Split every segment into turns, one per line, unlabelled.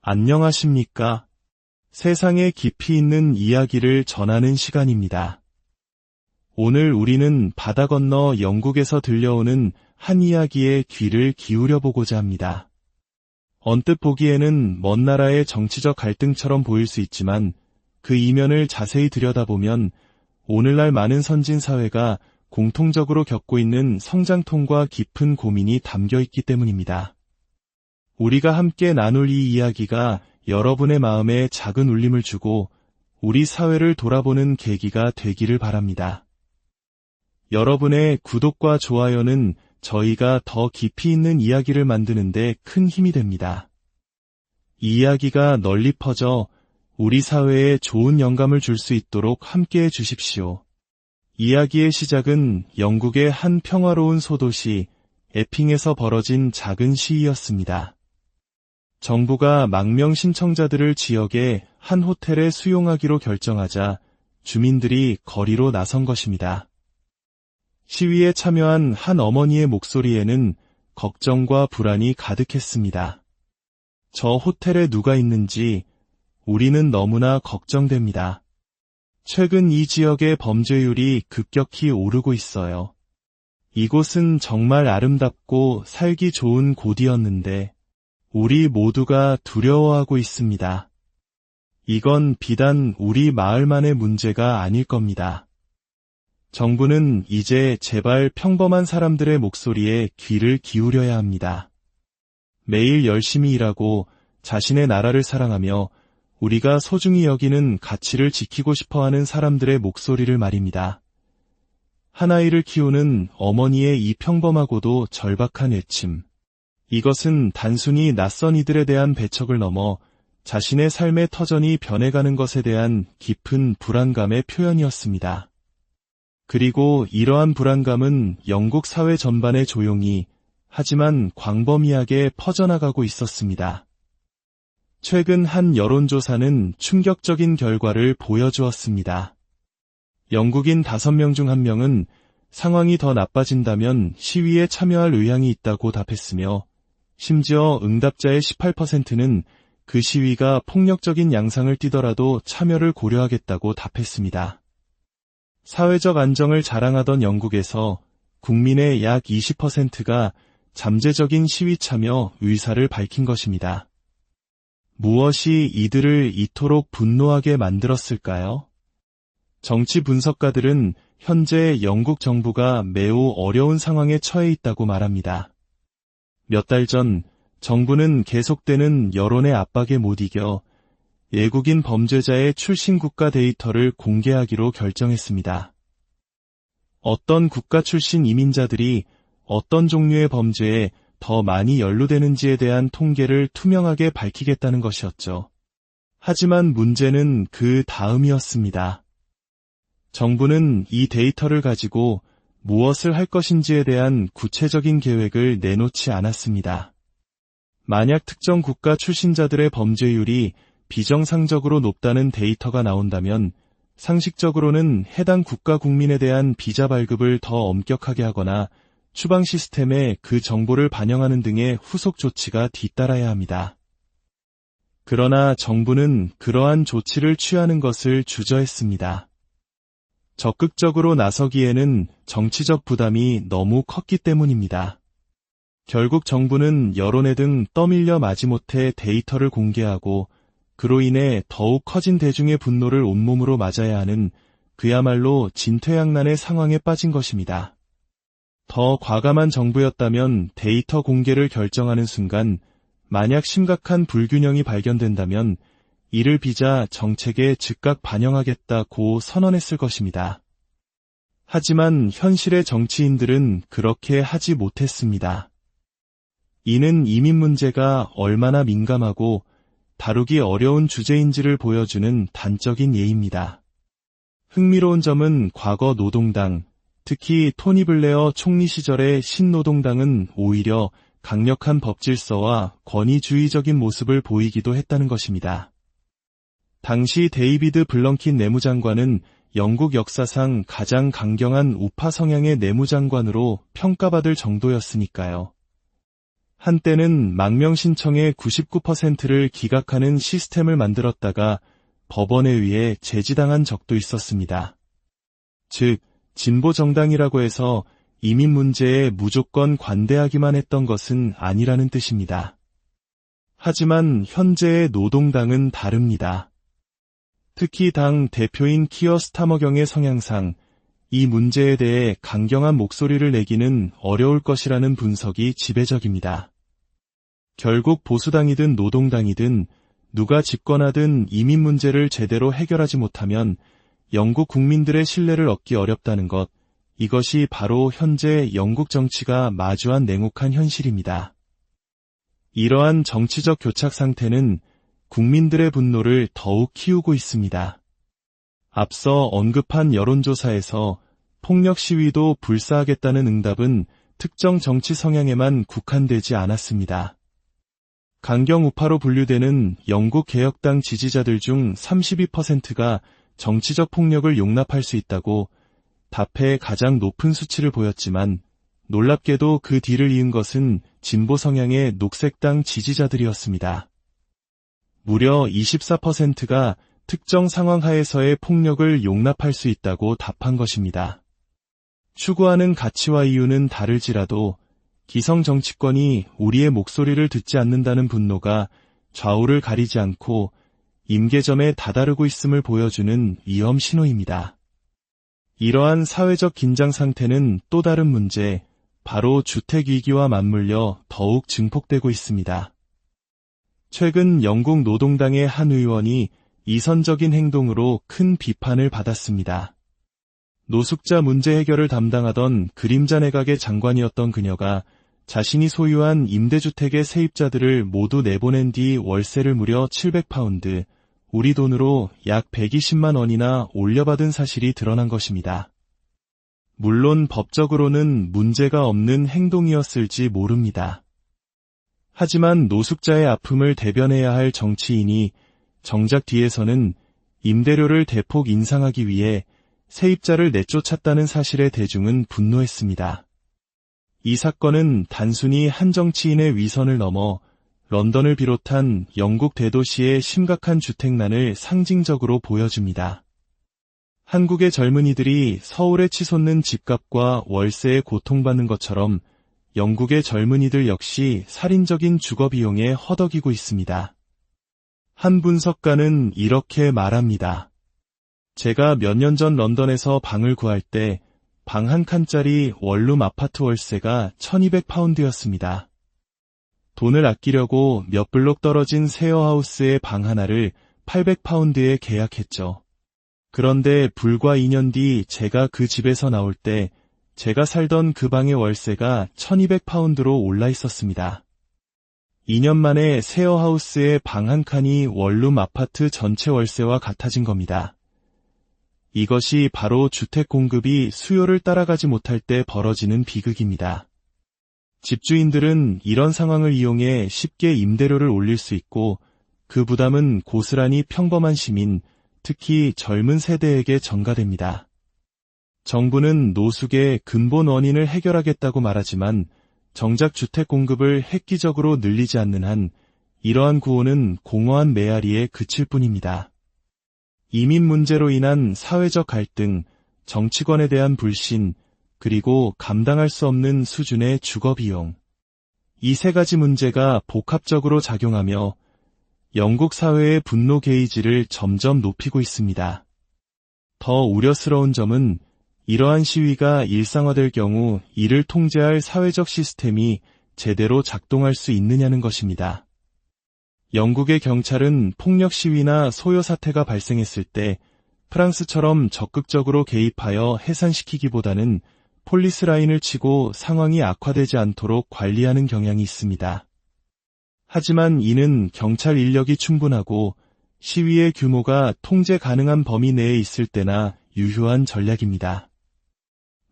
안녕하십니까? 세상에 깊이 있는 이야기를 전하는 시간입니다. 오늘 우리는 바다 건너 영국에서 들려오는 한 이야기에 귀를 기울여 보고자 합니다. 언뜻 보기에는 먼 나라의 정치적 갈등처럼 보일 수 있지만 그 이면을 자세히 들여다보면 오늘날 많은 선진 사회가 공통적으로 겪고 있는 성장통과 깊은 고민이 담겨 있기 때문입니다. 우리가 함께 나눌 이 이야기가 여러분의 마음에 작은 울림을 주고 우리 사회를 돌아보는 계기가 되기를 바랍니다. 여러분의 구독과 좋아요는 저희가 더 깊이 있는 이야기를 만드는 데 큰 힘이 됩니다. 이 이야기가 널리 퍼져 우리 사회에 좋은 영감을 줄 수 있도록 함께해 주십시오. 이야기의 시작은 영국의 한 평화로운 소도시 에핑에서 벌어진 작은 시위였습니다. 정부가 망명 신청자들을 지역의 한 호텔에 수용하기로 결정하자 주민들이 거리로 나선 것입니다. 시위에 참여한 한 어머니의 목소리에는 걱정과 불안이 가득했습니다. 저 호텔에 누가 있는지 우리는 너무나 걱정됩니다. 최근 이 지역의 범죄율이 급격히 오르고 있어요. 이곳은 정말 아름답고 살기 좋은 곳이었는데 우리 모두가 두려워하고 있습니다. 이건 비단 우리 마을만의 문제가 아닐 겁니다. 정부는 이제 제발 평범한 사람들의 목소리에 귀를 기울여야 합니다. 매일 열심히 일하고 자신의 나라를 사랑하며 우리가 소중히 여기는 가치를 지키고 싶어하는 사람들의 목소리를 말입니다. 한 아이를 키우는 어머니의 이 평범하고도 절박한 외침. 이것은 단순히 낯선 이들에 대한 배척을 넘어 자신의 삶의 터전이 변해가는 것에 대한 깊은 불안감의 표현이었습니다. 그리고 이러한 불안감은 영국 사회 전반에 조용히 하지만 광범위하게 퍼져나가고 있었습니다. 최근 한 여론조사는 충격적인 결과를 보여주었습니다. 영국인 5명 중 1명은 상황이 더 나빠진다면 시위에 참여할 의향이 있다고 답했으며 심지어 응답자의 18%는 그 시위가 폭력적인 양상을 띠더라도 참여를 고려하겠다고 답했습니다. 사회적 안정을 자랑하던 영국에서 국민의 약 20%가 잠재적인 시위 참여 의사를 밝힌 것입니다. 무엇이 이들을 이토록 분노하게 만들었을까요? 정치 분석가들은 현재 영국 정부가 매우 어려운 상황에 처해 있다고 말합니다. 몇 달 전 정부는 계속되는 여론의 압박에 못 이겨 외국인 범죄자의 출신 국가 데이터를 공개하기로 결정했습니다. 어떤 국가 출신 이민자들이 어떤 종류의 범죄에 더 많이 연루되는지에 대한 통계를 투명하게 밝히겠다는 것이었죠. 하지만 문제는 그 다음이었습니다. 정부는 이 데이터를 가지고 무엇을 할 것인지에 대한 구체적인 계획을 내놓지 않았습니다. 만약 특정 국가 출신자들의 범죄율이 비정상적으로 높다는 데이터가 나온다면 상식적으로는 해당 국가 국민에 대한 비자 발급을 더 엄격하게 하거나 추방 시스템에 그 정보를 반영하는 등의 후속 조치가 뒤따라야 합니다. 그러나 정부는 그러한 조치를 취하는 것을 주저했습니다. 적극적으로 나서기에는 정치적 부담이 너무 컸기 때문입니다. 결국 정부는 여론에 등 떠밀려 마지못해 데이터를 공개하고 그로 인해 더욱 커진 대중의 분노를 온몸으로 맞아야 하는 그야말로 진퇴양난의 상황에 빠진 것입니다. 더 과감한 정부였다면 데이터 공개를 결정하는 순간 만약 심각한 불균형이 발견된다면 이를 빚아 정책에 즉각 반영하겠다고 선언했을 것입니다. 하지만 현실의 정치인들은 그렇게 하지 못했습니다. 이는 이민 문제가 얼마나 민감하고 다루기 어려운 주제인지를 보여주는 단적인 예입니다. 흥미로운 점은 과거 노동당, 특히 토니 블레어 총리 시절의 신노동당은 오히려 강력한 법질서와 권위주의적인 모습을 보이기도 했다는 것입니다. 당시 데이비드 블렁킨 내무장관은 영국 역사상 가장 강경한 우파 성향의 내무장관으로 평가받을 정도였으니까요. 한때는 망명 신청의 99%를 기각하는 시스템을 만들었다가 법원에 의해 제지당한 적도 있었습니다. 즉, 진보 정당이라고 해서 이민 문제에 무조건 관대하기만 했던 것은 아니라는 뜻입니다. 하지만 현재의 노동당은 다릅니다. 특히 당 대표인 키어 스타머경의 성향상 이 문제에 대해 강경한 목소리를 내기는 어려울 것이라는 분석이 지배적입니다. 결국 보수당이든 노동당이든 누가 집권하든 이민 문제를 제대로 해결하지 못하면 영국 국민들의 신뢰를 얻기 어렵다는 것, 이것이 바로 현재 영국 정치가 마주한 냉혹한 현실입니다. 이러한 정치적 교착 상태는 국민들의 분노를 더욱 키우고 있습니다. 앞서 언급한 여론조사에서 폭력 시위도 불사하겠다는 응답은 특정 정치 성향에만 국한되지 않았습니다. 강경 우파로 분류되는 영국 개혁당 지지자들 중 32%가 정치적 폭력을 용납할 수 있다고 답해의 가장 높은 수치를 보였지만 놀랍게도 그 뒤를 이은 것은 진보 성향의 녹색당 지지자들이었습니다. 무려 24%가 특정 상황 하에서의 폭력을 용납할 수 있다고 답한 것입니다. 추구하는 가치와 이유는 다를지라도 기성 정치권이 우리의 목소리를 듣지 않는다는 분노가 좌우를 가리지 않고 임계점에 다다르고 있음을 보여주는 위험 신호입니다. 이러한 사회적 긴장 상태는 또 다른 문제, 바로 주택위기와 맞물려 더욱 증폭되고 있습니다. 최근 영국 노동당의 한 의원이 이선적인 행동으로 큰 비판을 받았습니다. 노숙자 문제 해결을 담당하던 그림자 내각의 장관이었던 그녀가 자신이 소유한 임대주택의 세입자들을 모두 내보낸 뒤 월세를 무려 700파운드, 우리 돈으로 약 120만 원이나 올려받은 사실이 드러난 것입니다. 물론 법적으로는 문제가 없는 행동이었을지 모릅니다. 하지만 노숙자의 아픔을 대변해야 할 정치인이 정작 뒤에서는 임대료를 대폭 인상하기 위해 세입자를 내쫓았다는 사실에 대중은 분노했습니다. 이 사건은 단순히 한 정치인의 위선을 넘어 런던을 비롯한 영국 대도시의 심각한 주택난을 상징적으로 보여줍니다. 한국의 젊은이들이 서울에 치솟는 집값과 월세에 고통받는 것처럼 영국의 젊은이들 역시 살인적인 주거비용에 허덕이고 있습니다. 한 분석가는 이렇게 말합니다. 제가 몇 년 전 런던에서 방을 구할 때 방 한 칸짜리 원룸 아파트 월세가 1200파운드였습니다. 돈을 아끼려고 몇 블록 떨어진 셰어하우스의 방 하나를 800파운드에 계약했죠. 그런데 불과 2년 뒤 제가 그 집에서 나올 때 제가 살던 그 방의 월세가 1200파운드로 올라 있었습니다. 2년 만에 셰어하우스의 방 한 칸이 원룸 아파트 전체 월세와 같아진 겁니다. 이것이 바로 주택 공급이 수요를 따라가지 못할 때 벌어지는 비극입니다. 집주인들은 이런 상황을 이용해 쉽게 임대료를 올릴 수 있고 그 부담은 고스란히 평범한 시민, 특히 젊은 세대에게 전가됩니다. 정부는 노숙의 근본 원인을 해결하겠다고 말하지만 정작 주택 공급을 획기적으로 늘리지 않는 한 이러한 구호는 공허한 메아리에 그칠 뿐입니다. 이민 문제로 인한 사회적 갈등, 정치권에 대한 불신, 그리고 감당할 수 없는 수준의 주거비용. 이 세 가지 문제가 복합적으로 작용하며 영국 사회의 분노 게이지를 점점 높이고 있습니다. 더 우려스러운 점은 이러한 시위가 일상화될 경우 이를 통제할 사회적 시스템이 제대로 작동할 수 있느냐는 것입니다. 영국의 경찰은 폭력 시위나 소요 사태가 발생했을 때 프랑스처럼 적극적으로 개입하여 해산시키기보다는 폴리스 라인을 치고 상황이 악화되지 않도록 관리하는 경향이 있습니다. 하지만 이는 경찰 인력이 충분하고 시위의 규모가 통제 가능한 범위 내에 있을 때나 유효한 전략입니다.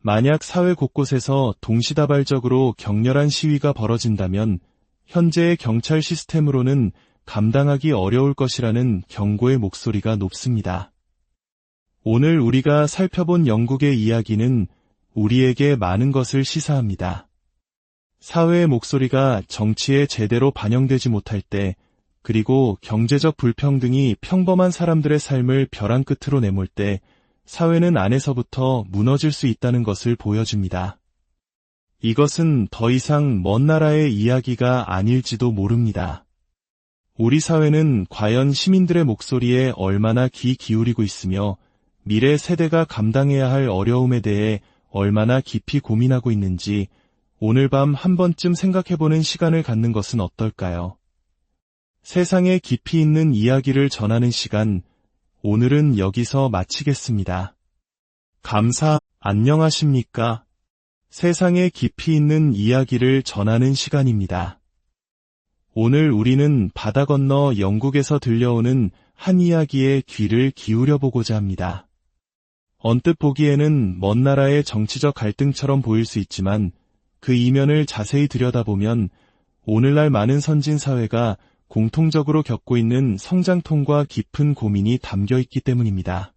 만약 사회 곳곳에서 동시다발적으로 격렬한 시위가 벌어진다면 현재의 경찰 시스템으로는 감당하기 어려울 것이라는 경고의 목소리가 높습니다. 오늘 우리가 살펴본 영국의 이야기는 우리에게 많은 것을 시사합니다. 사회의 목소리가 정치에 제대로 반영되지 못할 때, 그리고 경제적 불평등이 평범한 사람들의 삶을 벼랑 끝으로 내몰 때, 사회는 안에서부터 무너질 수 있다는 것을 보여줍니다. 이것은 더 이상 먼 나라의 이야기가 아닐지도 모릅니다. 우리 사회는 과연 시민들의 목소리에 얼마나 귀 기울이고 있으며 미래 세대가 감당해야 할 어려움에 대해 얼마나 깊이 고민하고 있는지 오늘 밤 한 번쯤 생각해보는 시간을 갖는 것은 어떨까요? 세상에 깊이 있는 이야기를 전하는 시간, 오늘은 여기서 마치겠습니다. 안녕하십니까? 세상에 깊이 있는 이야기를 전하는 시간입니다. 오늘 우리는 바다 건너 영국에서 들려오는 한 이야기에 귀를 기울여 보고자 합니다. 언뜻 보기에는 먼 나라의 정치적 갈등처럼 보일 수 있지만 그 이면을 자세히 들여다보면 오늘날 많은 선진 사회가 공통적으로 겪고 있는 성장통과 깊은 고민이 담겨 있기 때문입니다.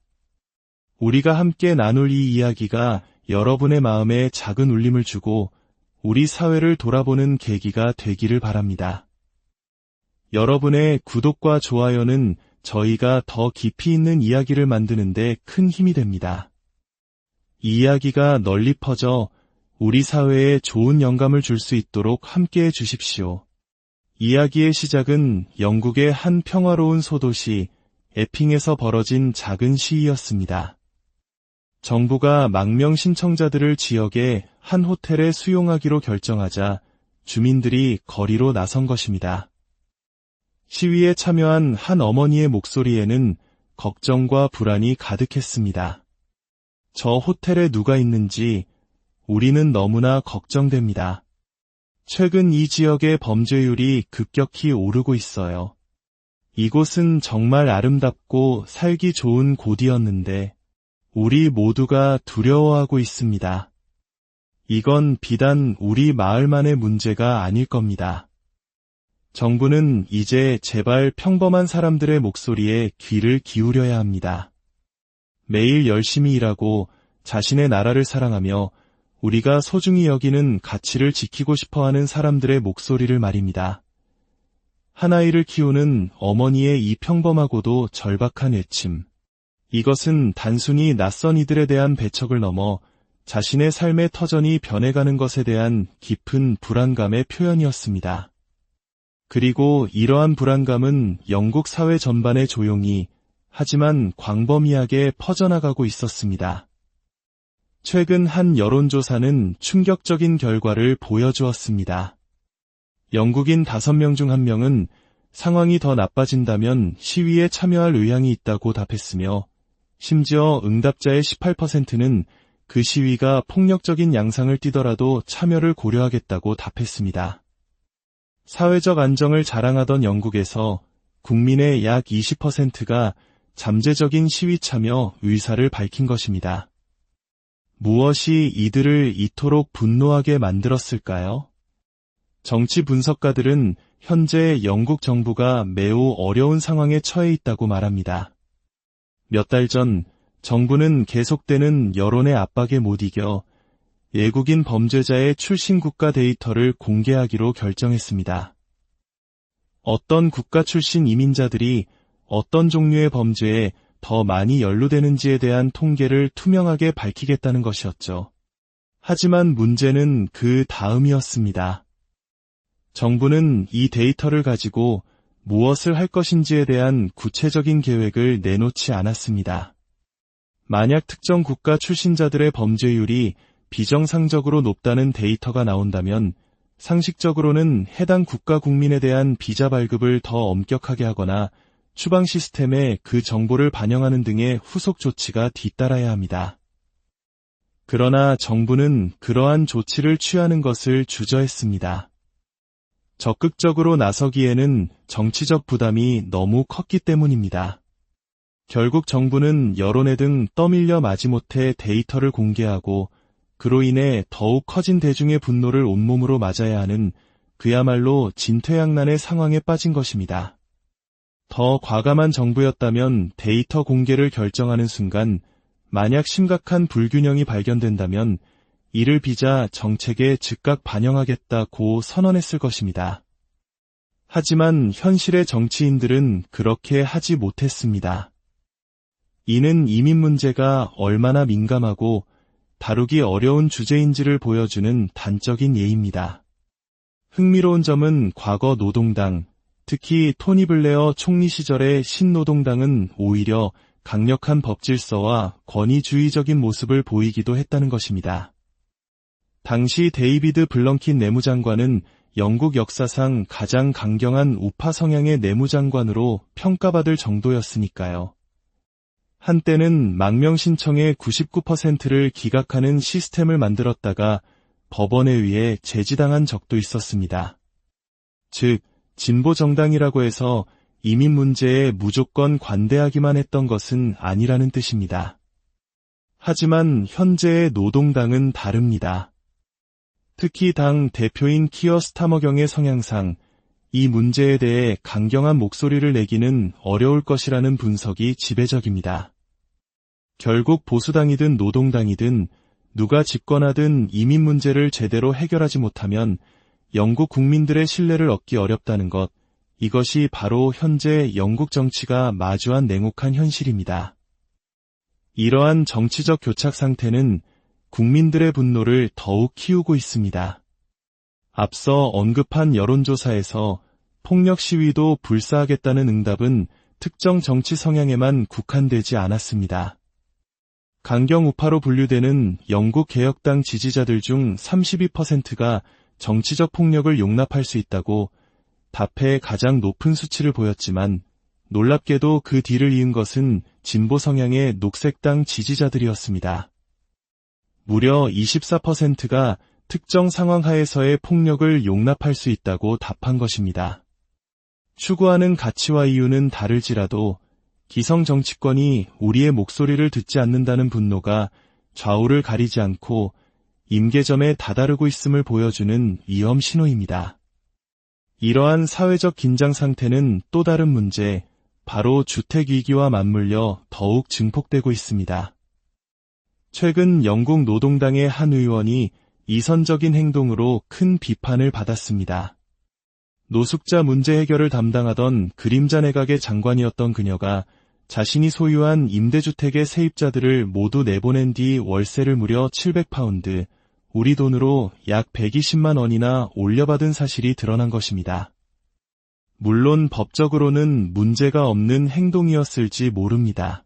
우리가 함께 나눌 이 이야기가 여러분의 마음에 작은 울림을 주고 우리 사회를 돌아보는 계기가 되기를 바랍니다. 여러분의 구독과 좋아요는 저희가 더 깊이 있는 이야기를 만드는 데 큰 힘이 됩니다. 이 이야기가 널리 퍼져 우리 사회에 좋은 영감을 줄 수 있도록 함께해 주십시오. 이야기의 시작은 영국의 한 평화로운 소도시 에핑에서 벌어진 작은 시위였습니다. 정부가 망명 신청자들을 지역의 한 호텔에 수용하기로 결정하자 주민들이 거리로 나선 것입니다. 시위에 참여한 한 어머니의 목소리에는 걱정과 불안이 가득했습니다. 저 호텔에 누가 있는지 우리는 너무나 걱정됩니다. 최근 이 지역의 범죄율이 급격히 오르고 있어요. 이곳은 정말 아름답고 살기 좋은 곳이었는데 우리 모두가 두려워하고 있습니다. 이건 비단 우리 마을만의 문제가 아닐 겁니다. 정부는 이제 제발 평범한 사람들의 목소리에 귀를 기울여야 합니다. 매일 열심히 일하고 자신의 나라를 사랑하며 우리가 소중히 여기는 가치를 지키고 싶어하는 사람들의 목소리를 말입니다. 한 아이를 키우는 어머니의 이 평범하고도 절박한 외침. 이것은 단순히 낯선 이들에 대한 배척을 넘어 자신의 삶의 터전이 변해가는 것에 대한 깊은 불안감의 표현이었습니다. 그리고 이러한 불안감은 영국 사회 전반에 조용히 하지만 광범위하게 퍼져나가고 있었습니다. 최근 한 여론조사는 충격적인 결과를 보여주었습니다. 영국인 5명 중 1명은 상황이 더 나빠진다면 시위에 참여할 의향이 있다고 답했으며 심지어 응답자의 18%는 그 시위가 폭력적인 양상을 띠더라도 참여를 고려하겠다고 답했습니다. 사회적 안정을 자랑하던 영국에서 국민의 약 20%가 잠재적인 시위 참여 의사를 밝힌 것입니다. 무엇이 이들을 이토록 분노하게 만들었을까요? 정치 분석가들은 현재 영국 정부가 매우 어려운 상황에 처해 있다고 말합니다. 몇 달 전 정부는 계속되는 여론의 압박에 못 이겨 외국인 범죄자의 출신 국가 데이터를 공개하기로 결정했습니다. 어떤 국가 출신 이민자들이 어떤 종류의 범죄에 더 많이 연루되는지에 대한 통계를 투명하게 밝히겠다는 것이었죠. 하지만 문제는 그 다음이었습니다. 정부는 이 데이터를 가지고 무엇을 할 것인지에 대한 구체적인 계획을 내놓지 않았습니다. 만약 특정 국가 출신자들의 범죄율이 비정상적으로 높다는 데이터가 나온다면 상식적으로는 해당 국가 국민에 대한 비자 발급을 더 엄격하게 하거나 추방 시스템에 그 정보를 반영하는 등의 후속 조치가 뒤따라야 합니다. 그러나 정부는 그러한 조치를 취하는 것을 주저했습니다. 적극적으로 나서기에는 정치적 부담이 너무 컸기 때문입니다. 결국 정부는 여론에 등 떠밀려 마지못해 데이터를 공개하고 그로 인해 더욱 커진 대중의 분노를 온몸으로 맞아야 하는 그야말로 진퇴양난의 상황에 빠진 것입니다. 더 과감한 정부였다면 데이터 공개를 결정하는 순간 만약 심각한 불균형이 발견된다면 이를 빚아 정책에 즉각 반영하겠다고 선언했을 것입니다. 하지만 현실의 정치인들은 그렇게 하지 못했습니다. 이는 이민 문제가 얼마나 민감하고 다루기 어려운 주제인지를 보여주는 단적인 예입니다. 흥미로운 점은 과거 노동당, 특히 토니 블레어 총리 시절의 신노동당은 오히려 강력한 법질서와 권위주의적인 모습을 보이기도 했다는 것입니다. 당시 데이비드 블렁킨 내무장관은 영국 역사상 가장 강경한 우파 성향의 내무장관으로 평가받을 정도였으니까요. 한때는 망명 신청의 99%를 기각하는 시스템을 만들었다가 법원에 의해 제지당한 적도 있었습니다. 즉, 진보 정당이라고 해서 이민 문제에 무조건 관대하기만 했던 것은 아니라는 뜻입니다. 하지만 현재의 노동당은 다릅니다. 특히 당 대표인 키어 스타머경의 성향상 이 문제에 대해 강경한 목소리를 내기는 어려울 것이라는 분석이 지배적입니다. 결국 보수당이든 노동당이든 누가 집권하든 이민 문제를 제대로 해결하지 못하면 영국 국민들의 신뢰를 얻기 어렵다는 것, 이것이 바로 현재 영국 정치가 마주한 냉혹한 현실입니다. 이러한 정치적 교착 상태는 국민들의 분노를 더욱 키우고 있습니다. 앞서 언급한 여론조사에서 폭력 시위도 불사하겠다는 응답은 특정 정치 성향에만 국한되지 않았습니다. 강경 우파로 분류되는 영국 개혁당 지지자들 중 32%가 정치적 폭력을 용납할 수 있다고 답해의 가장 높은 수치를 보였지만 놀랍게도 그 뒤를 이은 것은 진보 성향의 녹색당 지지자들이었습니다. 무려 24%가 특정 상황 하에서의 폭력을 용납할 수 있다고 답한 것입니다. 추구하는 가치와 이유는 다를지라도 기성 정치권이 우리의 목소리를 듣지 않는다는 분노가 좌우를 가리지 않고 임계점에 다다르고 있음을 보여주는 위험 신호입니다. 이러한 사회적 긴장 상태는 또 다른 문제, 바로 주택위기와 맞물려 더욱 증폭되고 있습니다. 최근 영국 노동당의 한 의원이 이선적인 행동으로 큰 비판을 받았습니다. 노숙자 문제 해결을 담당하던 그림자 내각의 장관이었던 그녀가 자신이 소유한 임대주택의 세입자들을 모두 내보낸 뒤 월세를 무려 700파운드, 우리 돈으로 약 120만 원이나 올려받은 사실이 드러난 것입니다. 물론 법적으로는 문제가 없는 행동이었을지 모릅니다.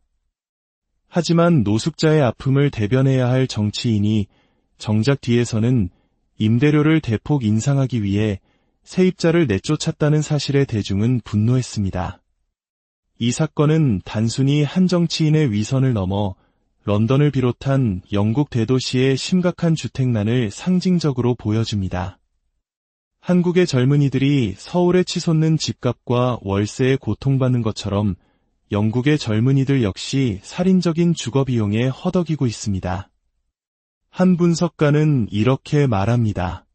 하지만 노숙자의 아픔을 대변해야 할 정치인이 정작 뒤에서는 임대료를 대폭 인상하기 위해 세입자를 내쫓았다는 사실에 대중은 분노했습니다. 이 사건은 단순히 한 정치인의 위선을 넘어 런던을 비롯한 영국 대도시의 심각한 주택난을 상징적으로 보여줍니다. 한국의 젊은이들이 서울에 치솟는 집값과 월세에 고통받는 것처럼 영국의 젊은이들 역시 살인적인 주거비용에 허덕이고 있습니다. 한 분석가는 이렇게 말합니다.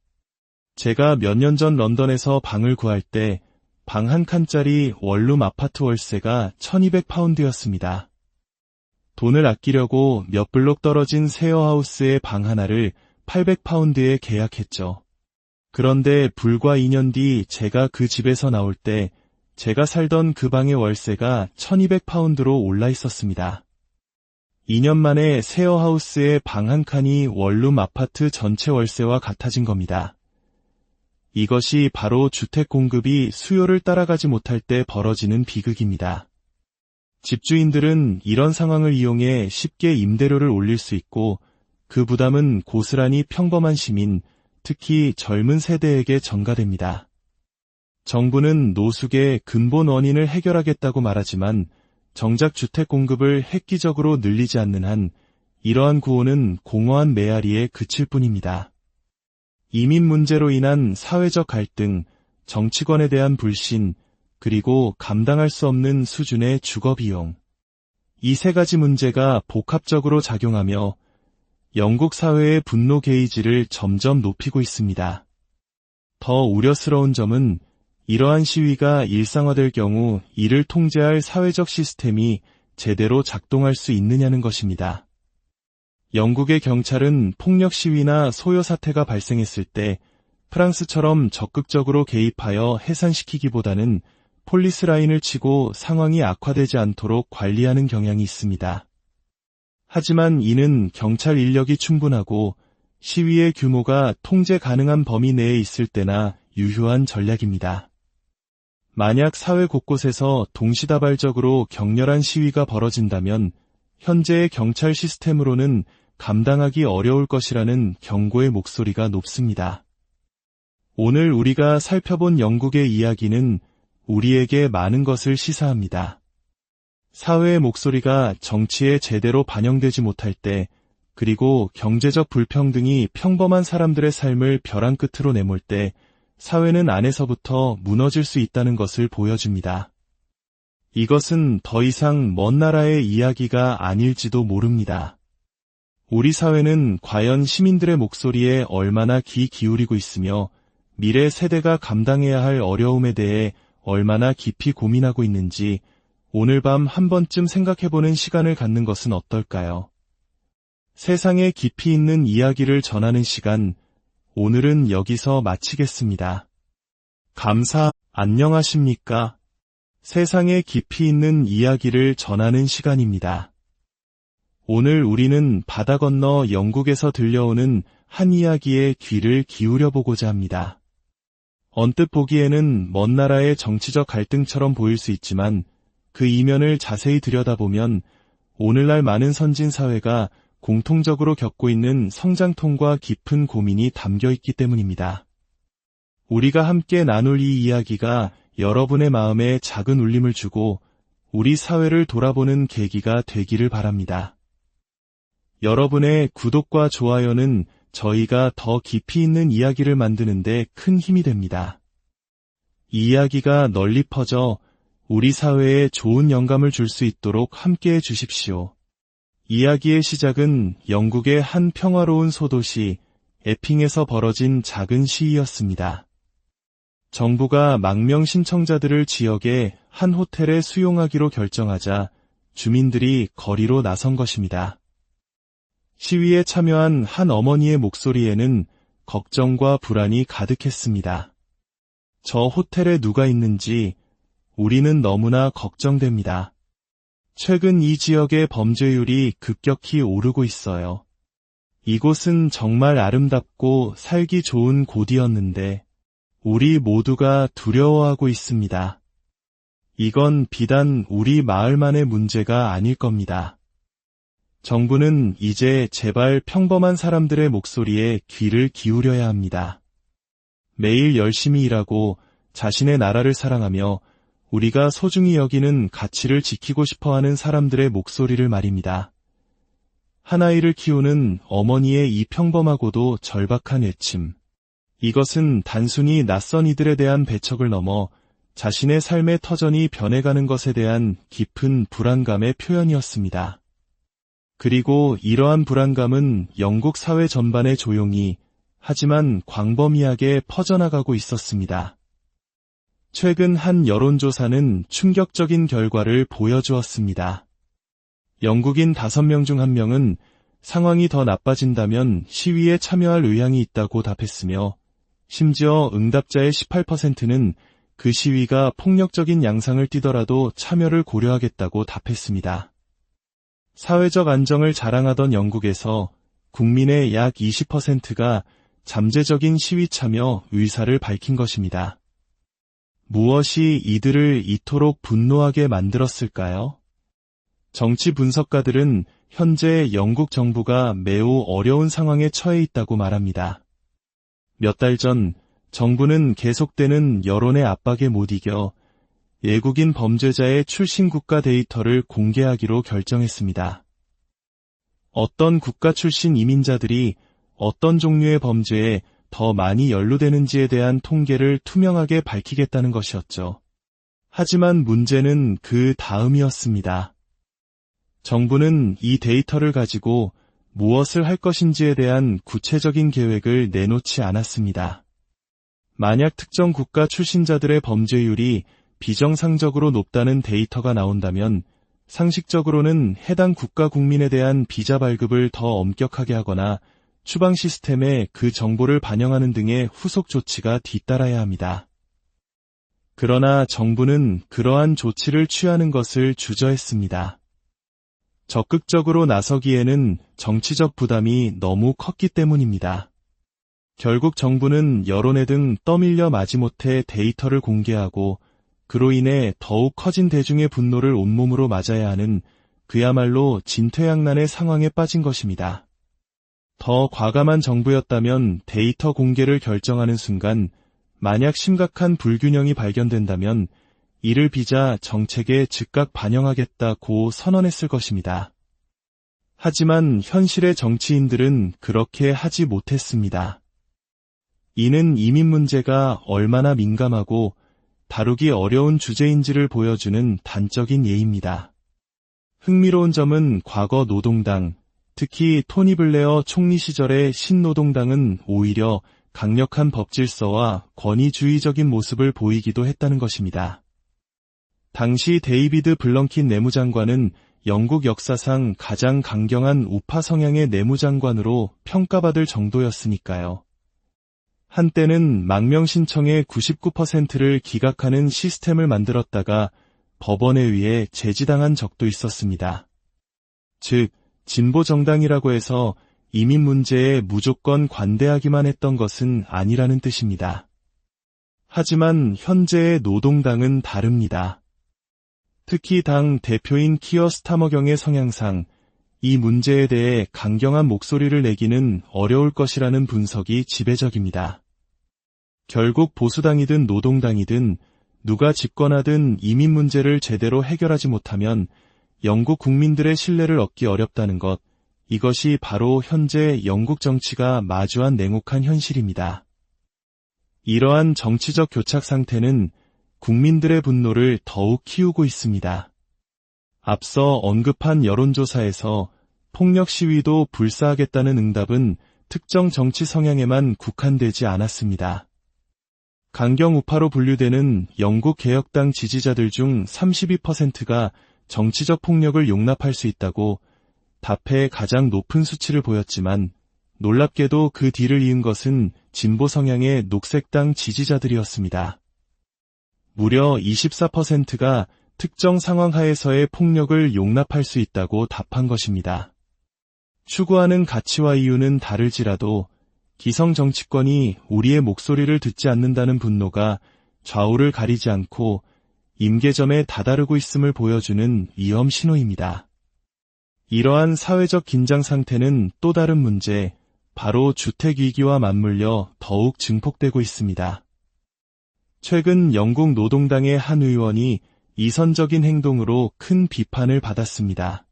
제가 몇 년 전 런던에서 방을 구할 때 방 한 칸짜리 원룸 아파트 월세가 1200파운드였습니다. 돈을 아끼려고 몇 블록 떨어진 셰어하우스의 방 하나를 800파운드에 계약했죠. 그런데 불과 2년 뒤 제가 그 집에서 나올 때 제가 살던 그 방의 월세가 1200파운드로 올라 있었습니다. 2년 만에 셰어하우스의 방 한 칸이 원룸 아파트 전체 월세와 같아진 겁니다. 이것이 바로 주택 공급이 수요를 따라가지 못할 때 벌어지는 비극입니다. 집주인들은 이런 상황을 이용해 쉽게 임대료를 올릴 수 있고 그 부담은 고스란히 평범한 시민, 특히 젊은 세대에게 전가됩니다. 정부는 노숙의 근본 원인을 해결하겠다고 말하지만 정작 주택 공급을 획기적으로 늘리지 않는 한 이러한 구호는 공허한 메아리에 그칠 뿐입니다. 이민 문제로 인한 사회적 갈등, 정치권에 대한 불신, 그리고 감당할 수 없는 수준의 주거비용. 이 세 가지 문제가 복합적으로 작용하며 영국 사회의 분노 게이지를 점점 높이고 있습니다. 더 우려스러운 점은 이러한 시위가 일상화될 경우 이를 통제할 사회적 시스템이 제대로 작동할 수 있느냐는 것입니다. 영국의 경찰은 폭력 시위나 소요 사태가 발생했을 때 프랑스처럼 적극적으로 개입하여 해산시키기보다는 폴리스 라인을 치고 상황이 악화되지 않도록 관리하는 경향이 있습니다. 하지만 이는 경찰 인력이 충분하고 시위의 규모가 통제 가능한 범위 내에 있을 때나 유효한 전략입니다. 만약 사회 곳곳에서 동시다발적으로 격렬한 시위가 벌어진다면 현재의 경찰 시스템으로는 감당하기 어려울 것이라는 경고의 목소리가 높습니다. 오늘 우리가 살펴본 영국의 이야기는 우리에게 많은 것을 시사합니다. 사회의 목소리가 정치에 제대로 반영되지 못할 때, 그리고 경제적 불평등이 평범한 사람들의 삶을 벼랑 끝으로 내몰 때, 사회는 안에서부터 무너질 수 있다는 것을 보여줍니다. 이것은 더 이상 먼 나라의 이야기가 아닐지도 모릅니다. 우리 사회는 과연 시민들의 목소리에 얼마나 귀 기울이고 있으며 미래 세대가 감당해야 할 어려움에 대해 얼마나 깊이 고민하고 있는지 오늘 밤 한 번쯤 생각해보는 시간을 갖는 것은 어떨까요? 세상에 깊이 있는 이야기를 전하는 시간, 오늘은 여기서 마치겠습니다. 안녕하십니까? 세상에 깊이 있는 이야기를 전하는 시간입니다. 오늘 우리는 바다 건너 영국에서 들려오는 한 이야기에 귀를 기울여보고자 합니다. 언뜻 보기에는 먼 나라의 정치적 갈등처럼 보일 수 있지만 그 이면을 자세히 들여다보면 오늘날 많은 선진 사회가 공통적으로 겪고 있는 성장통과 깊은 고민이 담겨 있기 때문입니다. 우리가 함께 나눌 이 이야기가 여러분의 마음에 작은 울림을 주고 우리 사회를 돌아보는 계기가 되기를 바랍니다. 여러분의 구독과 좋아요는 저희가 더 깊이 있는 이야기를 만드는 데 큰 힘이 됩니다. 이 이야기가 널리 퍼져 우리 사회에 좋은 영감을 줄 수 있도록 함께해 주십시오. 이야기의 시작은 영국의 한 평화로운 소도시 에핑에서 벌어진 작은 시위였습니다. 정부가 망명 신청자들을 지역의 한 호텔에 수용하기로 결정하자 주민들이 거리로 나선 것입니다. 시위에 참여한 한 어머니의 목소리에는 걱정과 불안이 가득했습니다. 저 호텔에 누가 있는지 우리는 너무나 걱정됩니다. 최근 이 지역의 범죄율이 급격히 오르고 있어요. 이곳은 정말 아름답고 살기 좋은 곳이었는데 우리 모두가 두려워하고 있습니다. 이건 비단 우리 마을만의 문제가 아닐 겁니다. 정부는 이제 제발 평범한 사람들의 목소리에 귀를 기울여야 합니다. 매일 열심히 일하고 자신의 나라를 사랑하며 우리가 소중히 여기는 가치를 지키고 싶어하는 사람들의 목소리를 말입니다. 한 아이를 키우는 어머니의 이 평범하고도 절박한 외침. 이것은 단순히 낯선 이들에 대한 배척을 넘어 자신의 삶의 터전이 변해가는 것에 대한 깊은 불안감의 표현이었습니다. 그리고 이러한 불안감은 영국 사회 전반에 조용히 하지만 광범위하게 퍼져나가고 있었습니다. 최근 한 여론조사는 충격적인 결과를 보여주었습니다. 영국인 5명 중 1명은 상황이 더 나빠진다면 시위에 참여할 의향이 있다고 답했으며 심지어 응답자의 18%는 그 시위가 폭력적인 양상을 띠더라도 참여를 고려하겠다고 답했습니다. 사회적 안정을 자랑하던 영국에서 국민의 약 20%가 잠재적인 시위 참여 의사를 밝힌 것입니다. 무엇이 이들을 이토록 분노하게 만들었을까요? 정치 분석가들은 현재 영국 정부가 매우 어려운 상황에 처해 있다고 말합니다. 몇 달 전 정부는 계속되는 여론의 압박에 못 이겨 외국인 범죄자의 출신 국가 데이터를 공개하기로 결정했습니다. 어떤 국가 출신 이민자들이 어떤 종류의 범죄에 더 많이 연루되는지에 대한 통계를 투명하게 밝히겠다는 것이었죠. 하지만 문제는 그 다음이었습니다. 정부는 이 데이터를 가지고 무엇을 할 것인지에 대한 구체적인 계획을 내놓지 않았습니다. 만약 특정 국가 출신자들의 범죄율이 비정상적으로 높다는 데이터가 나온다면 상식적으로는 해당 국가 국민에 대한 비자 발급을 더 엄격하게 하거나 추방 시스템에 그 정보를 반영하는 등의 후속 조치가 뒤따라야 합니다. 그러나 정부는 그러한 조치를 취하는 것을 주저했습니다. 적극적으로 나서기에는 정치적 부담이 너무 컸기 때문입니다. 결국 정부는 여론에 등 떠밀려 마지못해 데이터를 공개하고 그로 인해 더욱 커진 대중의 분노를 온몸으로 맞아야 하는 그야말로 진퇴양난의 상황에 빠진 것입니다. 더 과감한 정부였다면 데이터 공개를 결정하는 순간 만약 심각한 불균형이 발견된다면 이를 비자 정책에 즉각 반영하겠다고 선언했을 것입니다. 하지만 현실의 정치인들은 그렇게 하지 못했습니다. 이는 이민 문제가 얼마나 민감하고 다루기 어려운 주제인지를 보여주는 단적인 예입니다. 흥미로운 점은 과거 노동당, 특히 토니 블레어 총리 시절의 신노동당은 오히려 강력한 법질서와 권위주의적인 모습을 보이기도 했다는 것입니다. 당시 데이비드 블렁킨 내무장관은 영국 역사상 가장 강경한 우파 성향의 내무장관으로 평가받을 정도였으니까요. 한때는 망명 신청의 99%를 기각하는 시스템을 만들었다가 법원에 의해 제지당한 적도 있었습니다. 즉, 진보 정당이라고 해서 이민 문제에 무조건 관대하기만 했던 것은 아니라는 뜻입니다. 하지만 현재의 노동당은 다릅니다. 특히 당 대표인 키어 스타머경의 성향상 이 문제에 대해 강경한 목소리를 내기는 어려울 것이라는 분석이 지배적입니다. 결국 보수당이든 노동당이든 누가 집권하든 이민 문제를 제대로 해결하지 못하면 영국 국민들의 신뢰를 얻기 어렵다는 것, 이것이 바로 현재 영국 정치가 마주한 냉혹한 현실입니다. 이러한 정치적 교착 상태는 국민들의 분노를 더욱 키우고 있습니다. 앞서 언급한 여론조사에서 폭력 시위도 불사하겠다는 응답은 특정 정치 성향에만 국한되지 않았습니다. 강경 우파로 분류되는 영국 개혁당 지지자들 중 32%가 정치적 폭력을 용납할 수 있다고 답해의 가장 높은 수치를 보였지만 놀랍게도 그 뒤를 이은 것은 진보 성향의 녹색당 지지자들이었습니다. 무려 24%가 특정 상황 하에서의 폭력을 용납할 수 있다고 답한 것입니다. 추구하는 가치와 이유는 다를지라도 기성 정치권이 우리의 목소리를 듣지 않는다는 분노가 좌우를 가리지 않고 임계점에 다다르고 있음을 보여주는 위험 신호입니다. 이러한 사회적 긴장 상태는 또 다른 문제, 바로 주택위기와 맞물려 더욱 증폭되고 있습니다. 최근 영국 노동당의 한 의원이 이선적인 행동으로 큰 비판을 받았습니다.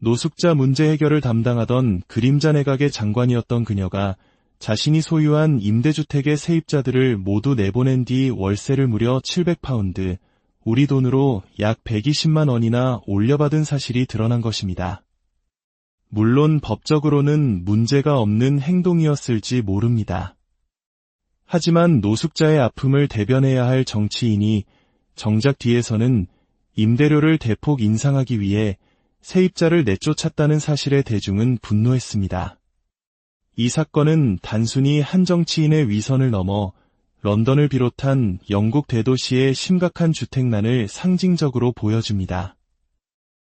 노숙자 문제 해결을 담당하던 그림자 내각의 장관이었던 그녀가 자신이 소유한 임대주택의 세입자들을 모두 내보낸 뒤 월세를 무려 700파운드, 우리 돈으로 약 120만 원이나 올려받은 사실이 드러난 것입니다. 물론 법적으로는 문제가 없는 행동이었을지 모릅니다. 하지만 노숙자의 아픔을 대변해야 할 정치인이 정작 뒤에서는 임대료를 대폭 인상하기 위해 세입자를 내쫓았다는 사실에 대중은 분노했습니다. 이 사건은 단순히 한 정치인의 위선을 넘어 런던을 비롯한 영국 대도시의 심각한 주택난을 상징적으로 보여줍니다.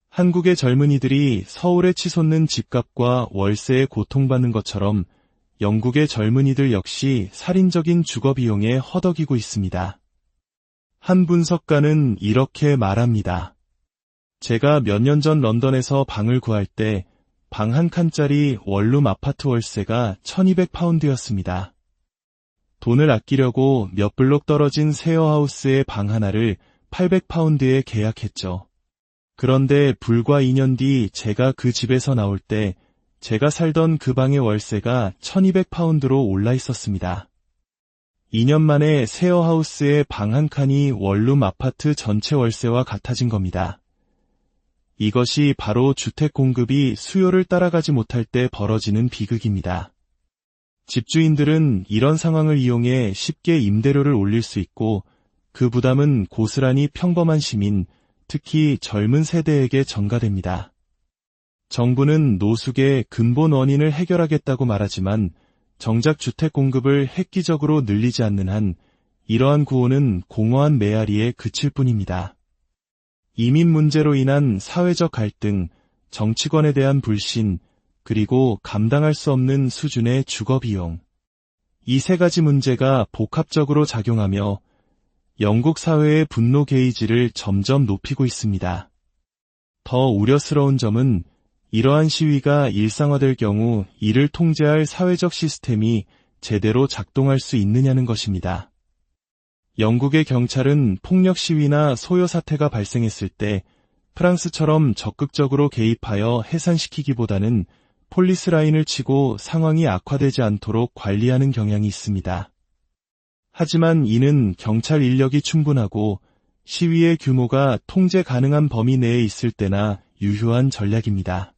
한국의 젊은이들이 서울에 치솟는 집값과 월세에 고통받는 것처럼 영국의 젊은이들 역시 살인적인 주거비용에 허덕이고 있습니다. 한 분석가는 이렇게 말합니다. 제가 몇 년 전 런던에서 방을 구할 때 방 한 칸짜리 원룸 아파트 월세가 1200파운드였습니다. 돈을 아끼려고 몇 블록 떨어진 셰어하우스의 방 하나를 800파운드에 계약했죠. 그런데 불과 2년 뒤 제가 그 집에서 나올 때 제가 살던 그 방의 월세가 1200파운드로 올라 있었습니다. 2년 만에 셰어하우스의 방 한 칸이 원룸 아파트 전체 월세와 같아진 겁니다. 이것이 바로 주택 공급이 수요를 따라가지 못할 때 벌어지는 비극입니다. 집주인들은 이런 상황을 이용해 쉽게 임대료를 올릴 수 있고 그 부담은 고스란히 평범한 시민, 특히 젊은 세대에게 전가됩니다. 정부는 노숙의 근본 원인을 해결하겠다고 말하지만 정작 주택 공급을 획기적으로 늘리지 않는 한 이러한 구호는 공허한 메아리에 그칠 뿐입니다. 이민 문제로 인한 사회적 갈등, 정치권에 대한 불신, 그리고 감당할 수 없는 수준의 주거 비용. 이 세 가지 문제가 복합적으로 작용하며 영국 사회의 분노 게이지를 점점 높이고 있습니다. 더 우려스러운 점은 이러한 시위가 일상화될 경우 이를 통제할 사회적 시스템이 제대로 작동할 수 있느냐는 것입니다. 영국의 경찰은 폭력 시위나 소요 사태가 발생했을 때 프랑스처럼 적극적으로 개입하여 해산시키기보다는 폴리스 라인을 치고 상황이 악화되지 않도록 관리하는 경향이 있습니다. 하지만 이는 경찰 인력이 충분하고 시위의 규모가 통제 가능한 범위 내에 있을 때나 유효한 전략입니다.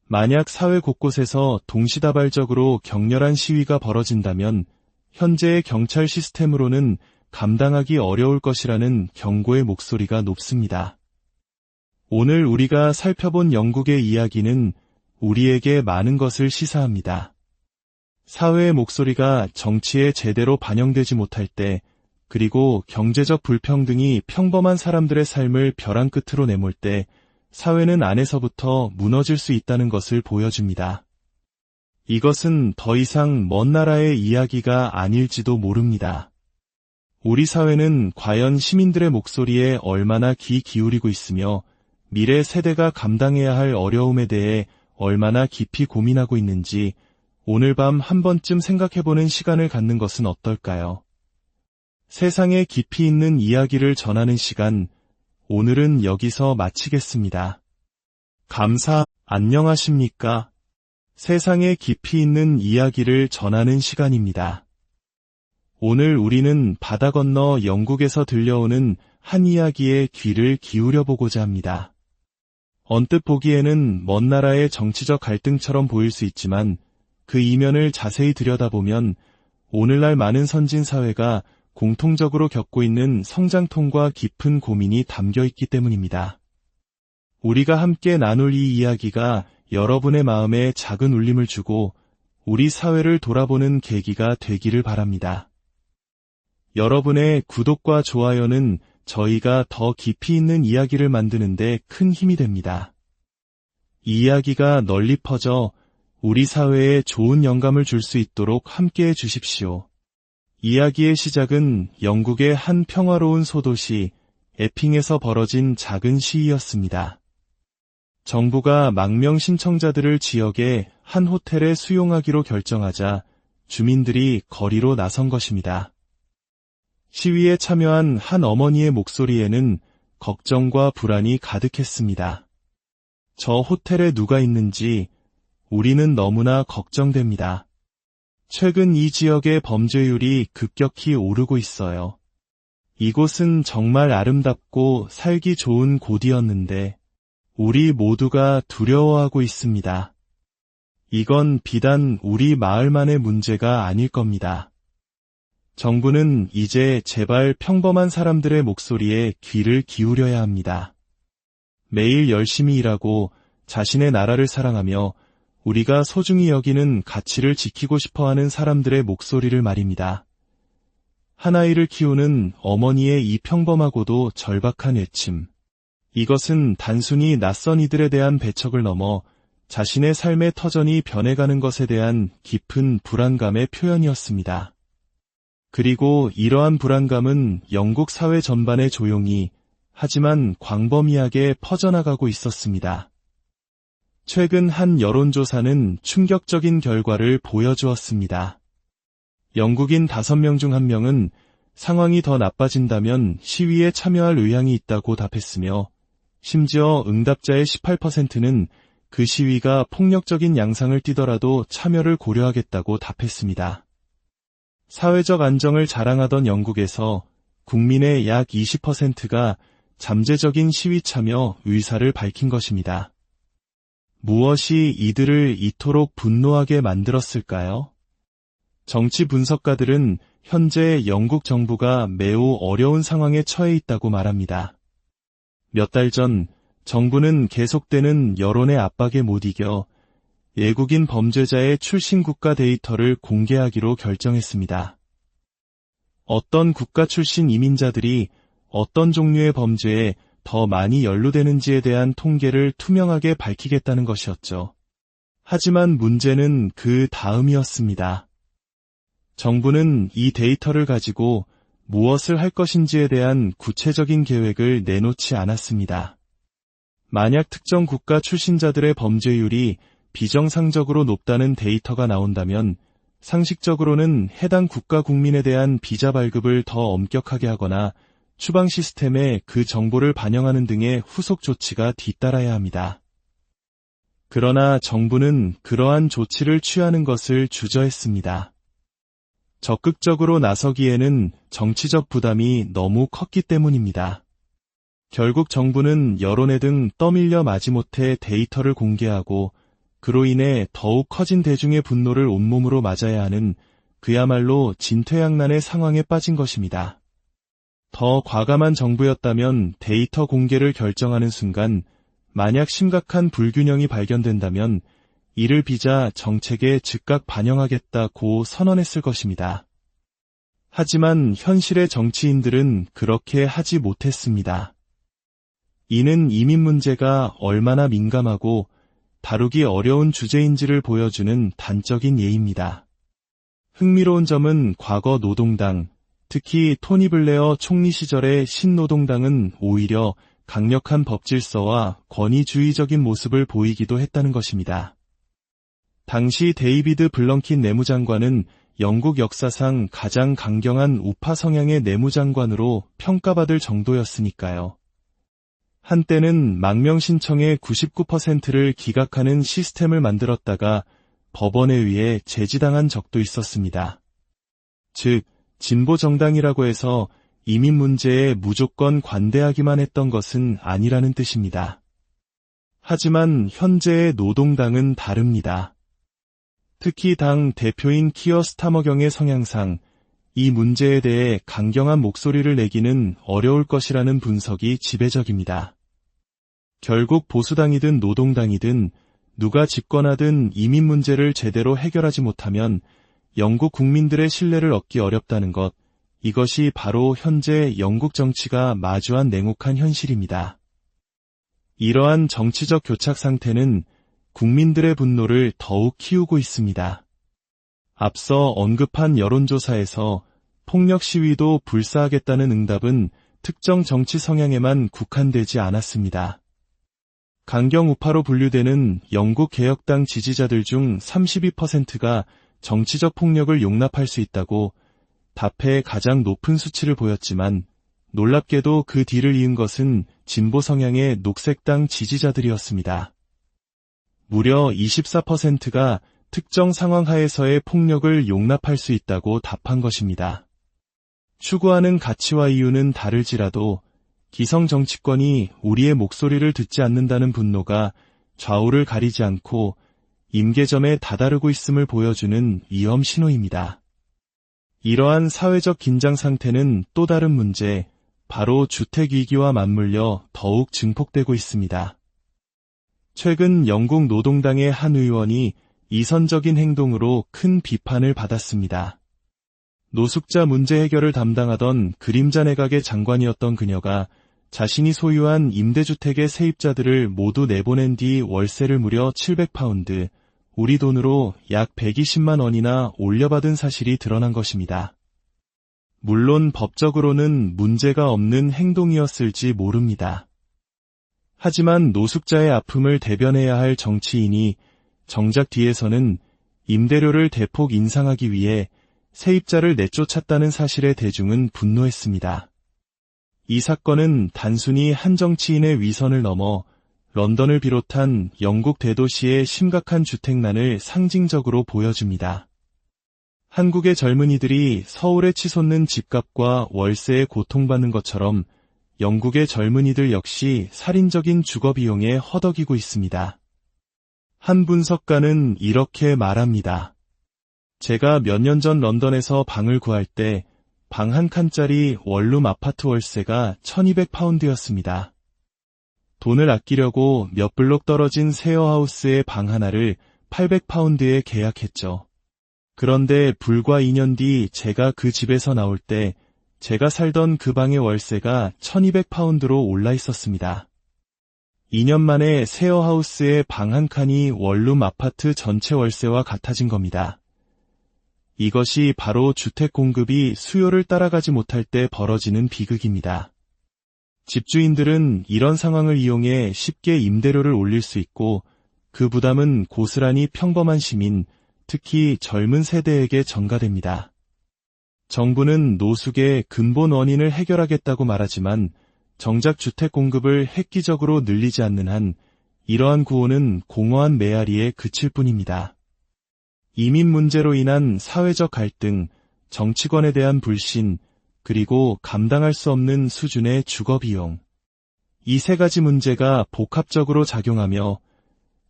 만약 사회 곳곳에서 동시다발적으로 격렬한 시위가 벌어진다면 현재의 경찰 시스템으로는 감당하기 어려울 것이라는 경고의 목소리가 높습니다. 오늘 우리가 살펴본 영국의 이야기는 우리에게 많은 것을 시사합니다. 사회의 목소리가 정치에 제대로 반영되지 못할 때, 그리고 경제적 불평등이 평범한 사람들의 삶을 벼랑 끝으로 내몰 때, 사회는 안에서부터 무너질 수 있다는 것을 보여줍니다. 이것은 더 이상 먼 나라의 이야기가 아닐지도 모릅니다. 우리 사회는 과연 시민들의 목소리에 얼마나 귀 기울이고 있으며 미래 세대가 감당해야 할 어려움에 대해 얼마나 깊이 고민하고 있는지 오늘 밤 한 번쯤 생각해보는 시간을 갖는 것은 어떨까요? 세상에 깊이 있는 이야기를 전하는 시간, 오늘은 여기서 마치겠습니다. 안녕하십니까? 세상에 깊이 있는 이야기를 전하는 시간입니다. 오늘 우리는 바다 건너 영국에서 들려오는 한 이야기에 귀를 기울여보고자 합니다. 언뜻 보기에는 먼 나라의 정치적 갈등처럼 보일 수 있지만 그 이면을 자세히 들여다보면 오늘날 많은 선진 사회가 공통적으로 겪고 있는 성장통과 깊은 고민이 담겨 있기 때문입니다. 우리가 함께 나눌 이 이야기가 여러분의 마음에 작은 울림을 주고 우리 사회를 돌아보는 계기가 되기를 바랍니다. 여러분의 구독과 좋아요는 저희가 더 깊이 있는 이야기를 만드는 데 큰 힘이 됩니다. 이 이야기가 널리 퍼져 우리 사회에 좋은 영감을 줄 수 있도록 함께해 주십시오. 이야기의 시작은 영국의 한 평화로운 소도시 에핑에서 벌어진 작은 시위였습니다. 정부가 망명 신청자들을 지역의 한 호텔에 수용하기로 결정하자 주민들이 거리로 나선 것입니다. 시위에 참여한 한 어머니의 목소리에는 걱정과 불안이 가득했습니다. 저 호텔에 누가 있는지 우리는 너무나 걱정됩니다. 최근 이 지역의 범죄율이 급격히 오르고 있어요. 이곳은 정말 아름답고 살기 좋은 곳이었는데 우리 모두가 두려워하고 있습니다. 이건 비단 우리 마을만의 문제가 아닐 겁니다. 정부는 이제 제발 평범한 사람들의 목소리에 귀를 기울여야 합니다. 매일 열심히 일하고 자신의 나라를 사랑하며 우리가 소중히 여기는 가치를 지키고 싶어하는 사람들의 목소리를 말입니다. 한 아이를 키우는 어머니의 이 평범하고도 절박한 외침. 이것은 단순히 낯선 이들에 대한 배척을 넘어 자신의 삶의 터전이 변해가는 것에 대한 깊은 불안감의 표현이었습니다. 그리고 이러한 불안감은 영국 사회 전반에 조용히 하지만 광범위하게 퍼져나가고 있었습니다. 최근 한 여론조사는 충격적인 결과를 보여주었습니다. 영국인 5명 중 1명은 상황이 더 나빠진다면 시위에 참여할 의향이 있다고 답했으며 심지어 응답자의 18%는 그 시위가 폭력적인 양상을 띠더라도 참여를 고려하겠다고 답했습니다. 사회적 안정을 자랑하던 영국에서 국민의 약 20%가 잠재적인 시위 참여 의사를 밝힌 것입니다. 무엇이 이들을 이토록 분노하게 만들었을까요? 정치 분석가들은 현재 영국 정부가 매우 어려운 상황에 처해 있다고 말합니다. 몇 달 전 정부는 계속되는 여론의 압박에 못 이겨 외국인 범죄자의 출신 국가 데이터를 공개하기로 결정했습니다. 어떤 국가 출신 이민자들이 어떤 종류의 범죄에 더 많이 연루되는지에 대한 통계를 투명하게 밝히겠다는 것이었죠. 하지만 문제는 그 다음이었습니다. 정부는 이 데이터를 가지고 무엇을 할 것인지에 대한 구체적인 계획을 내놓지 않았습니다. 만약 특정 국가 출신자들의 범죄율이 비정상적으로 높다는 데이터가 나온다면 상식적으로는 해당 국가 국민에 대한 비자 발급을 더 엄격하게 하거나 추방 시스템에 그 정보를 반영하는 등의 후속 조치가 뒤따라야 합니다. 그러나 정부는 그러한 조치를 취하는 것을 주저했습니다. 적극적으로 나서기에는 정치적 부담이 너무 컸기 때문입니다. 결국 정부는 여론에 등 떠밀려 마지못해 데이터를 공개하고 그로 인해 더욱 커진 대중의 분노를 온몸으로 맞아야 하는 그야말로 진퇴양난의 상황에 빠진 것입니다. 더 과감한 정부였다면 데이터 공개를 결정하는 순간 만약 심각한 불균형이 발견된다면 이를 빚아 정책에 즉각 반영하겠다고 선언했을 것입니다. 하지만 현실의 정치인들은 그렇게 하지 못했습니다. 이는 이민 문제가 얼마나 민감하고 다루기 어려운 주제인지를 보여주는 단적인 예입니다. 흥미로운 점은 과거 노동당, 특히 토니 블레어 총리 시절의 신노동당은 오히려 강력한 법질서와 권위주의적인 모습을 보이기도 했다는 것입니다. 당시 데이비드 블렁킨 내무장관은 영국 역사상 가장 강경한 우파 성향의 내무장관으로 평가받을 정도였으니까요. 한때는 망명 신청의 99%를 기각하는 시스템을 만들었다가 법원에 의해 제지당한 적도 있었습니다. 즉, 진보 정당이라고 해서 이민 문제에 무조건 관대하기만 했던 것은 아니라는 뜻입니다. 하지만 현재의 노동당은 다릅니다. 특히 당 대표인 키어 스타머경의 성향상 이 문제에 대해 강경한 목소리를 내기는 어려울 것이라는 분석이 지배적입니다. 결국 보수당이든 노동당이든 누가 집권하든 이민 문제를 제대로 해결하지 못하면 영국 국민들의 신뢰를 얻기 어렵다는 것, 이것이 바로 현재 영국 정치가 마주한 냉혹한 현실입니다. 이러한 정치적 교착 상태는 국민들의 분노를 더욱 키우고 있습니다. 앞서 언급한 여론조사에서 폭력 시위도 불사하겠다는 응답은 특정 정치 성향에만 국한되지 않았습니다. 강경 우파로 분류되는 영국 개혁당 지지자들 중 32%가 정치적 폭력을 용납할 수 있다고 답해의 가장 높은 수치를 보였지만 놀랍게도 그 뒤를 이은 것은 진보 성향의 녹색당 지지자들이었습니다. 무려 24%가 특정 상황 하에서의 폭력을 용납할 수 있다고 답한 것입니다. 추구하는 가치와 이유는 다를지라도 기성 정치권이 우리의 목소리를 듣지 않는다는 분노가 좌우를 가리지 않고 임계점에 다다르고 있음을 보여주는 위험 신호입니다. 이러한 사회적 긴장 상태는 또 다른 문제, 바로 주택위기와 맞물려 더욱 증폭되고 있습니다. 최근 영국 노동당의 한 의원이 이선적인 행동으로 큰 비판을 받았습니다. 노숙자 문제 해결을 담당하던 그림자 내각의 장관이었던 그녀가 자신이 소유한 임대주택의 세입자들을 모두 내보낸 뒤 월세를 무려 700파운드, 우리 돈으로 약 120만 원이나 올려받은 사실이 드러난 것입니다. 물론 법적으로는 문제가 없는 행동이었을지 모릅니다. 하지만 노숙자의 아픔을 대변해야 할 정치인이 정작 뒤에서는 임대료를 대폭 인상하기 위해 세입자를 내쫓았다는 사실에 대중은 분노했습니다. 이 사건은 단순히 한 정치인의 위선을 넘어 런던을 비롯한 영국 대도시의 심각한 주택난을 상징적으로 보여줍니다. 한국의 젊은이들이 서울에 치솟는 집값과 월세에 고통받는 것처럼 영국의 젊은이들 역시 살인적인 주거비용에 허덕이고 있습니다. 한 분석가는 이렇게 말합니다. 제가 몇 년 전 런던에서 방을 구할 때 방 한 칸짜리 원룸 아파트 월세가 1200파운드였습니다. 돈을 아끼려고 몇 블록 떨어진 셰어하우스의 방 하나를 800파운드에 계약했죠. 그런데 불과 2년 뒤 제가 그 집에서 나올 때 제가 살던 그 방의 월세가 1200파운드로 올라 있었습니다. 2년 만에 셰어하우스의 방 한 칸이 원룸 아파트 전체 월세와 같아진 겁니다. 이것이 바로 주택 공급이 수요를 따라가지 못할 때 벌어지는 비극입니다. 집주인들은 이런 상황을 이용해 쉽게 임대료를 올릴 수 있고 그 부담은 고스란히 평범한 시민, 특히 젊은 세대에게 전가됩니다. 정부는 노숙의 근본 원인을 해결하겠다고 말하지만 정작 주택 공급을 획기적으로 늘리지 않는 한 이러한 구호는 공허한 메아리에 그칠 뿐입니다. 이민 문제로 인한 사회적 갈등, 정치권에 대한 불신, 그리고 감당할 수 없는 수준의 주거 비용. 이 세 가지 문제가 복합적으로 작용하며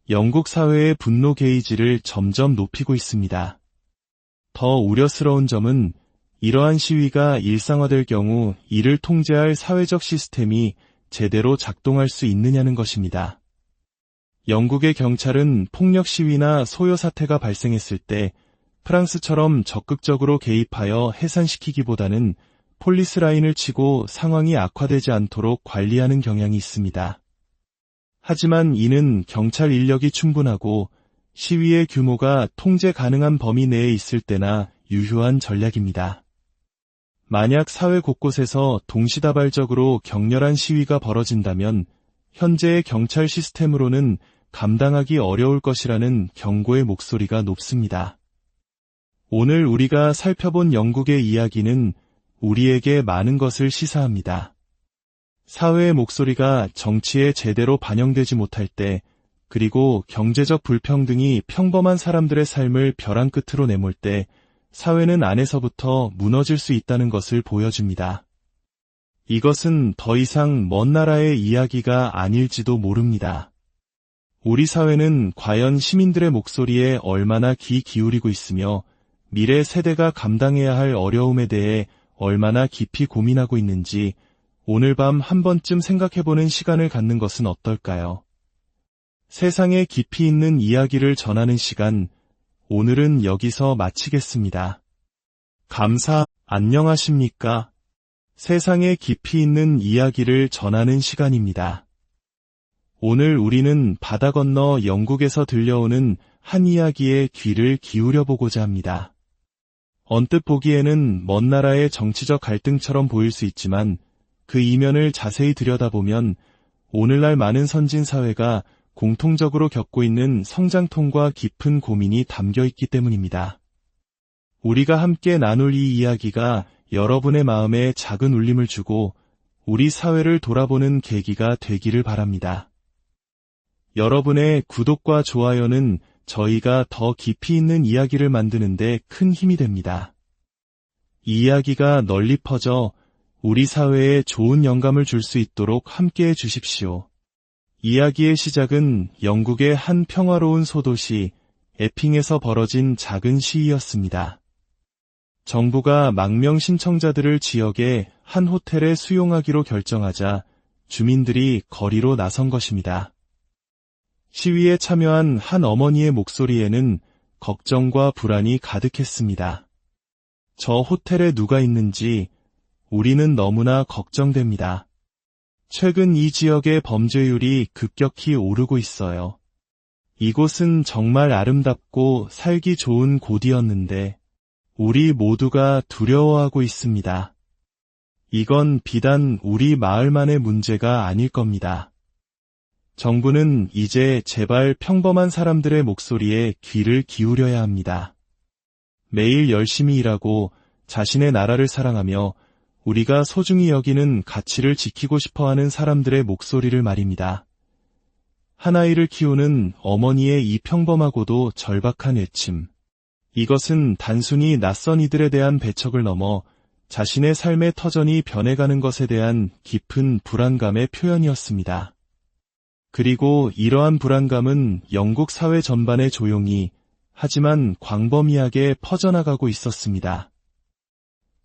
영국 사회의 분노 게이지를 점점 높이고 있습니다. 더 우려스러운 점은 이러한 시위가 일상화될 경우 이를 통제할 사회적 시스템이 제대로 작동할 수 있느냐는 것입니다. 영국의 경찰은 폭력 시위나 소요 사태가 발생했을 때 프랑스처럼 적극적으로 개입하여 해산시키기보다는 폴리스 라인을 치고 상황이 악화되지 않도록 관리하는 경향이 있습니다. 하지만 이는 경찰 인력이 충분하고 시위의 규모가 통제 가능한 범위 내에 있을 때나 유효한 전략입니다. 만약 사회 곳곳에서 동시다발적으로 격렬한 시위가 벌어진다면 현재의 경찰 시스템으로는 감당하기 어려울 것이라는 경고의 목소리가 높습니다. 오늘 우리가 살펴본 영국의 이야기는 우리에게 많은 것을 시사합니다. 사회의 목소리가 정치에 제대로 반영되지 못할 때, 그리고 경제적 불평등이 평범한 사람들의 삶을 벼랑 끝으로 내몰 때, 사회는 안에서부터 무너질 수 있다는 것을 보여줍니다. 이것은 더 이상 먼 나라의 이야기가 아닐지도 모릅니다. 우리 사회는 과연 시민들의 목소리에 얼마나 귀 기울이고 있으며 미래 세대가 감당해야 할 어려움에 대해 얼마나 깊이 고민하고 있는지 오늘 밤 한 번쯤 생각해보는 시간을 갖는 것은 어떨까요? 세상에 깊이 있는 이야기를 전하는 시간, 오늘은 여기서 마치겠습니다. 안녕하십니까? 세상에 깊이 있는 이야기를 전하는 시간입니다. 오늘 우리는 바다 건너 영국에서 들려오는 한 이야기에 귀를 기울여보고자 합니다. 언뜻 보기에는 먼 나라의 정치적 갈등처럼 보일 수 있지만 그 이면을 자세히 들여다보면 오늘날 많은 선진 사회가 공통적으로 겪고 있는 성장통과 깊은 고민이 담겨 있기 때문입니다. 우리가 함께 나눌 이 이야기가 여러분의 마음에 작은 울림을 주고 우리 사회를 돌아보는 계기가 되기를 바랍니다. 여러분의 구독과 좋아요는 저희가 더 깊이 있는 이야기를 만드는 데 큰 힘이 됩니다. 이 이야기가 널리 퍼져 우리 사회에 좋은 영감을 줄 수 있도록 함께해 주십시오. 이야기의 시작은 영국의 한 평화로운 소도시 에핑에서 벌어진 작은 시위였습니다. 정부가 망명 신청자들을 지역의 한 호텔에 수용하기로 결정하자 주민들이 거리로 나선 것입니다. 시위에 참여한 한 어머니의 목소리에는 걱정과 불안이 가득했습니다. 저 호텔에 누가 있는지 우리는 너무나 걱정됩니다. 최근 이 지역의 범죄율이 급격히 오르고 있어요. 이곳은 정말 아름답고 살기 좋은 곳이었는데 우리 모두가 두려워하고 있습니다. 이건 비단 우리 마을만의 문제가 아닐 겁니다. 정부는 이제 제발 평범한 사람들의 목소리에 귀를 기울여야 합니다. 매일 열심히 일하고 자신의 나라를 사랑하며 우리가 소중히 여기는 가치를 지키고 싶어하는 사람들의 목소리를 말입니다. 한 아이를 키우는 어머니의 이 평범하고도 절박한 외침. 이것은 단순히 낯선 이들에 대한 배척을 넘어 자신의 삶의 터전이 변해가는 것에 대한 깊은 불안감의 표현이었습니다. 그리고 이러한 불안감은 영국 사회 전반에 조용히 하지만 광범위하게 퍼져나가고 있었습니다.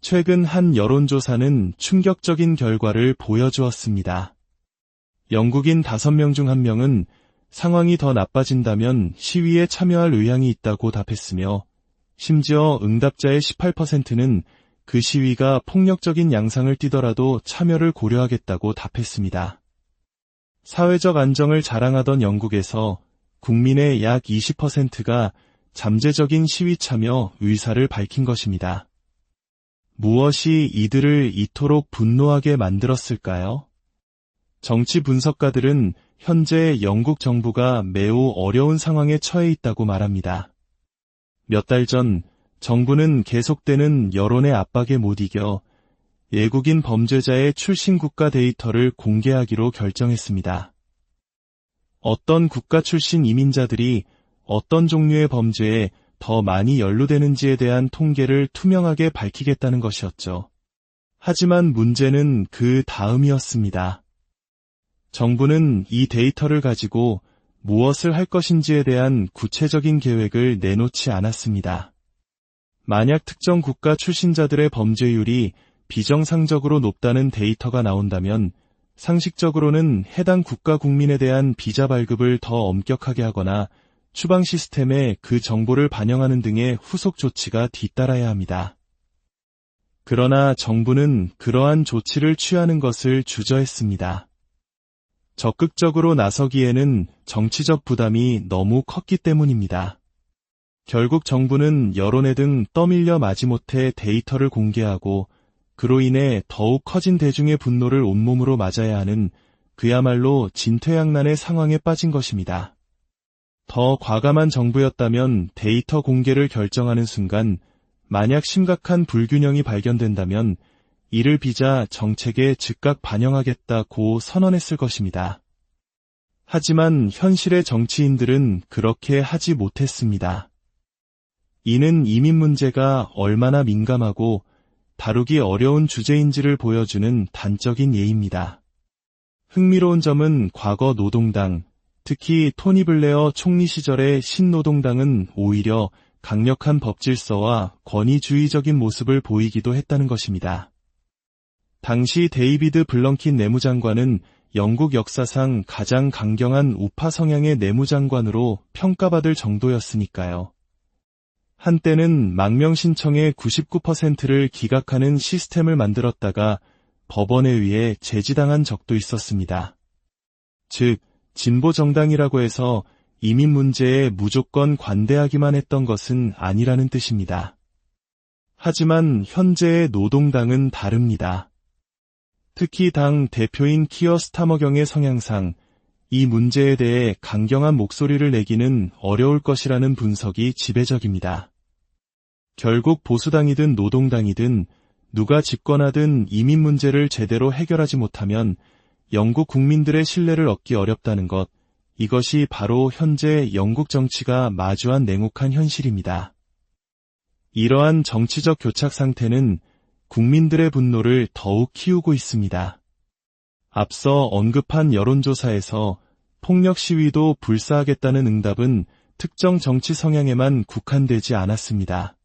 최근 한 여론조사는 충격적인 결과를 보여주었습니다. 영국인 5명 중 1명은 상황이 더 나빠진다면 시위에 참여할 의향이 있다고 답했으며 심지어 응답자의 18%는 그 시위가 폭력적인 양상을 띠더라도 참여를 고려하겠다고 답했습니다. 사회적 안정을 자랑하던 영국에서 국민의 약 20%가 잠재적인 시위 참여 의사를 밝힌 것입니다. 무엇이 이들을 이토록 분노하게 만들었을까요? 정치 분석가들은 현재 영국 정부가 매우 어려운 상황에 처해 있다고 말합니다. 몇 달 전 정부는 계속되는 여론의 압박에 못 이겨 외국인 범죄자의 출신 국가 데이터를 공개하기로 결정했습니다. 어떤 국가 출신 이민자들이 어떤 종류의 범죄에 더 많이 연루되는지에 대한 통계를 투명하게 밝히겠다는 것이었죠. 하지만 문제는 그 다음이었습니다. 정부는 이 데이터를 가지고 무엇을 할 것인지에 대한 구체적인 계획을 내놓지 않았습니다. 만약 특정 국가 출신자들의 범죄율이 비정상적으로 높다는 데이터가 나온다면 상식적으로는 해당 국가 국민에 대한 비자 발급을 더 엄격하게 하거나 추방 시스템에 그 정보를 반영하는 등의 후속 조치가 뒤따라야 합니다. 그러나 정부는 그러한 조치를 취하는 것을 주저했습니다. 적극적으로 나서기에는 정치적 부담이 너무 컸기 때문입니다. 결국 정부는 여론에 등 떠밀려 마지못해 데이터를 공개하고 그로 인해 더욱 커진 대중의 분노를 온몸으로 맞아야 하는 그야말로 진퇴양난의 상황에 빠진 것입니다. 더 과감한 정부였다면 데이터 공개를 결정하는 순간 만약 심각한 불균형이 발견된다면 이를 빚아 정책에 즉각 반영하겠다고 선언했을 것입니다. 하지만 현실의 정치인들은 그렇게 하지 못했습니다. 이는 이민 문제가 얼마나 민감하고 다루기 어려운 주제인지를 보여주는 단적인 예입니다. 흥미로운 점은 과거 노동당, 특히 토니 블레어 총리 시절의 신노동당은 오히려 강력한 법질서와 권위주의적인 모습을 보이기도 했다는 것입니다. 당시 데이비드 블렁킨 내무장관은 영국 역사상 가장 강경한 우파 성향의 내무장관으로 평가받을 정도였으니까요. 한때는 망명 신청의 99%를 기각하는 시스템을 만들었다가 법원에 의해 제지당한 적도 있었습니다. 즉, 진보 정당이라고 해서 이민 문제에 무조건 관대하기만 했던 것은 아니라는 뜻입니다. 하지만 현재의 노동당은 다릅니다. 특히 당 대표인 키어 스타머경의 성향상 이 문제에 대해 강경한 목소리를 내기는 어려울 것이라는 분석이 지배적입니다. 결국 보수당이든 노동당이든 누가 집권하든 이민 문제를 제대로 해결하지 못하면 영국 국민들의 신뢰를 얻기 어렵다는 것, 이것이 바로 현재 영국 정치가 마주한 냉혹한 현실입니다. 이러한 정치적 교착 상태는 국민들의 분노를 더욱 키우고 있습니다. 앞서 언급한 여론조사에서 폭력 시위도 불사하겠다는 응답은 특정 정치 성향에만 국한되지 않았습니다.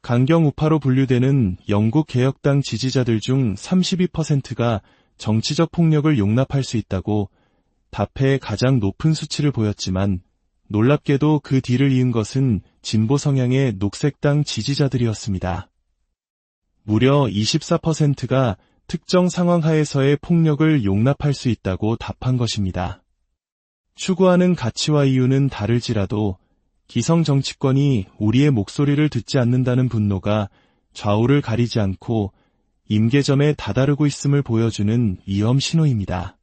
강경 우파로 분류되는 영국 개혁당 지지자들 중 32%가 정치적 폭력을 용납할 수 있다고 답에 가장 높은 수치를 보였지만 놀랍게도 그 뒤를 이은 것은 진보 성향의 녹색당 지지자들이었습니다. 무려 24%가 특정 상황 하에서의 폭력을 용납할 수 있다고 답한 것입니다. 추구하는 가치와 이유는 다를지라도 기성 정치권이 우리의 목소리를 듣지 않는다는 분노가 좌우를 가리지 않고 임계점에 다다르고 있음을 보여주는 위험 신호입니다.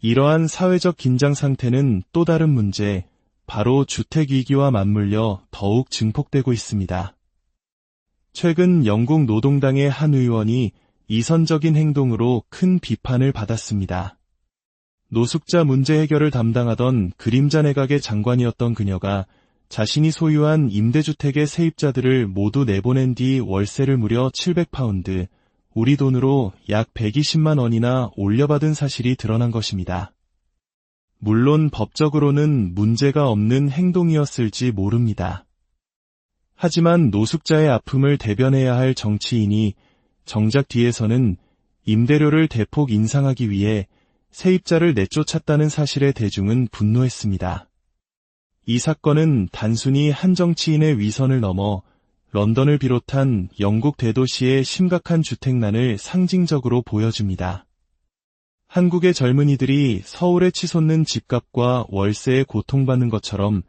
이러한 사회적 긴장 상태는 또 다른 문제, 바로 주택위기와 맞물려 더욱 증폭되고 있습니다. 최근 영국 노동당의 한 의원이 이선적인 행동으로 큰 비판을 받았습니다. 노숙자 문제 해결을 담당하던 그림자 내각의 장관이었던 그녀가 자신이 소유한 임대주택의 세입자들을 모두 내보낸 뒤 월세를 무려 700파운드, 우리 돈으로 약 120만 원이나 올려받은 사실이 드러난 것입니다. 물론 법적으로는 문제가 없는 행동이었을지 모릅니다. 하지만 노숙자의 아픔을 대변해야 할 정치인이 정작 뒤에서는 임대료를 대폭 인상하기 위해 세입자를 내쫓았다는 사실에 대중은 분노했습니다. 이 사건은 단순히 한 정치인의 위선을 넘어 런던을 비롯한 영국 대도시의 심각한 주택난을 상징적으로 보여줍니다. 한국의 젊은이들이 서울에 치솟는 집값과 월세에 고통받는 것처럼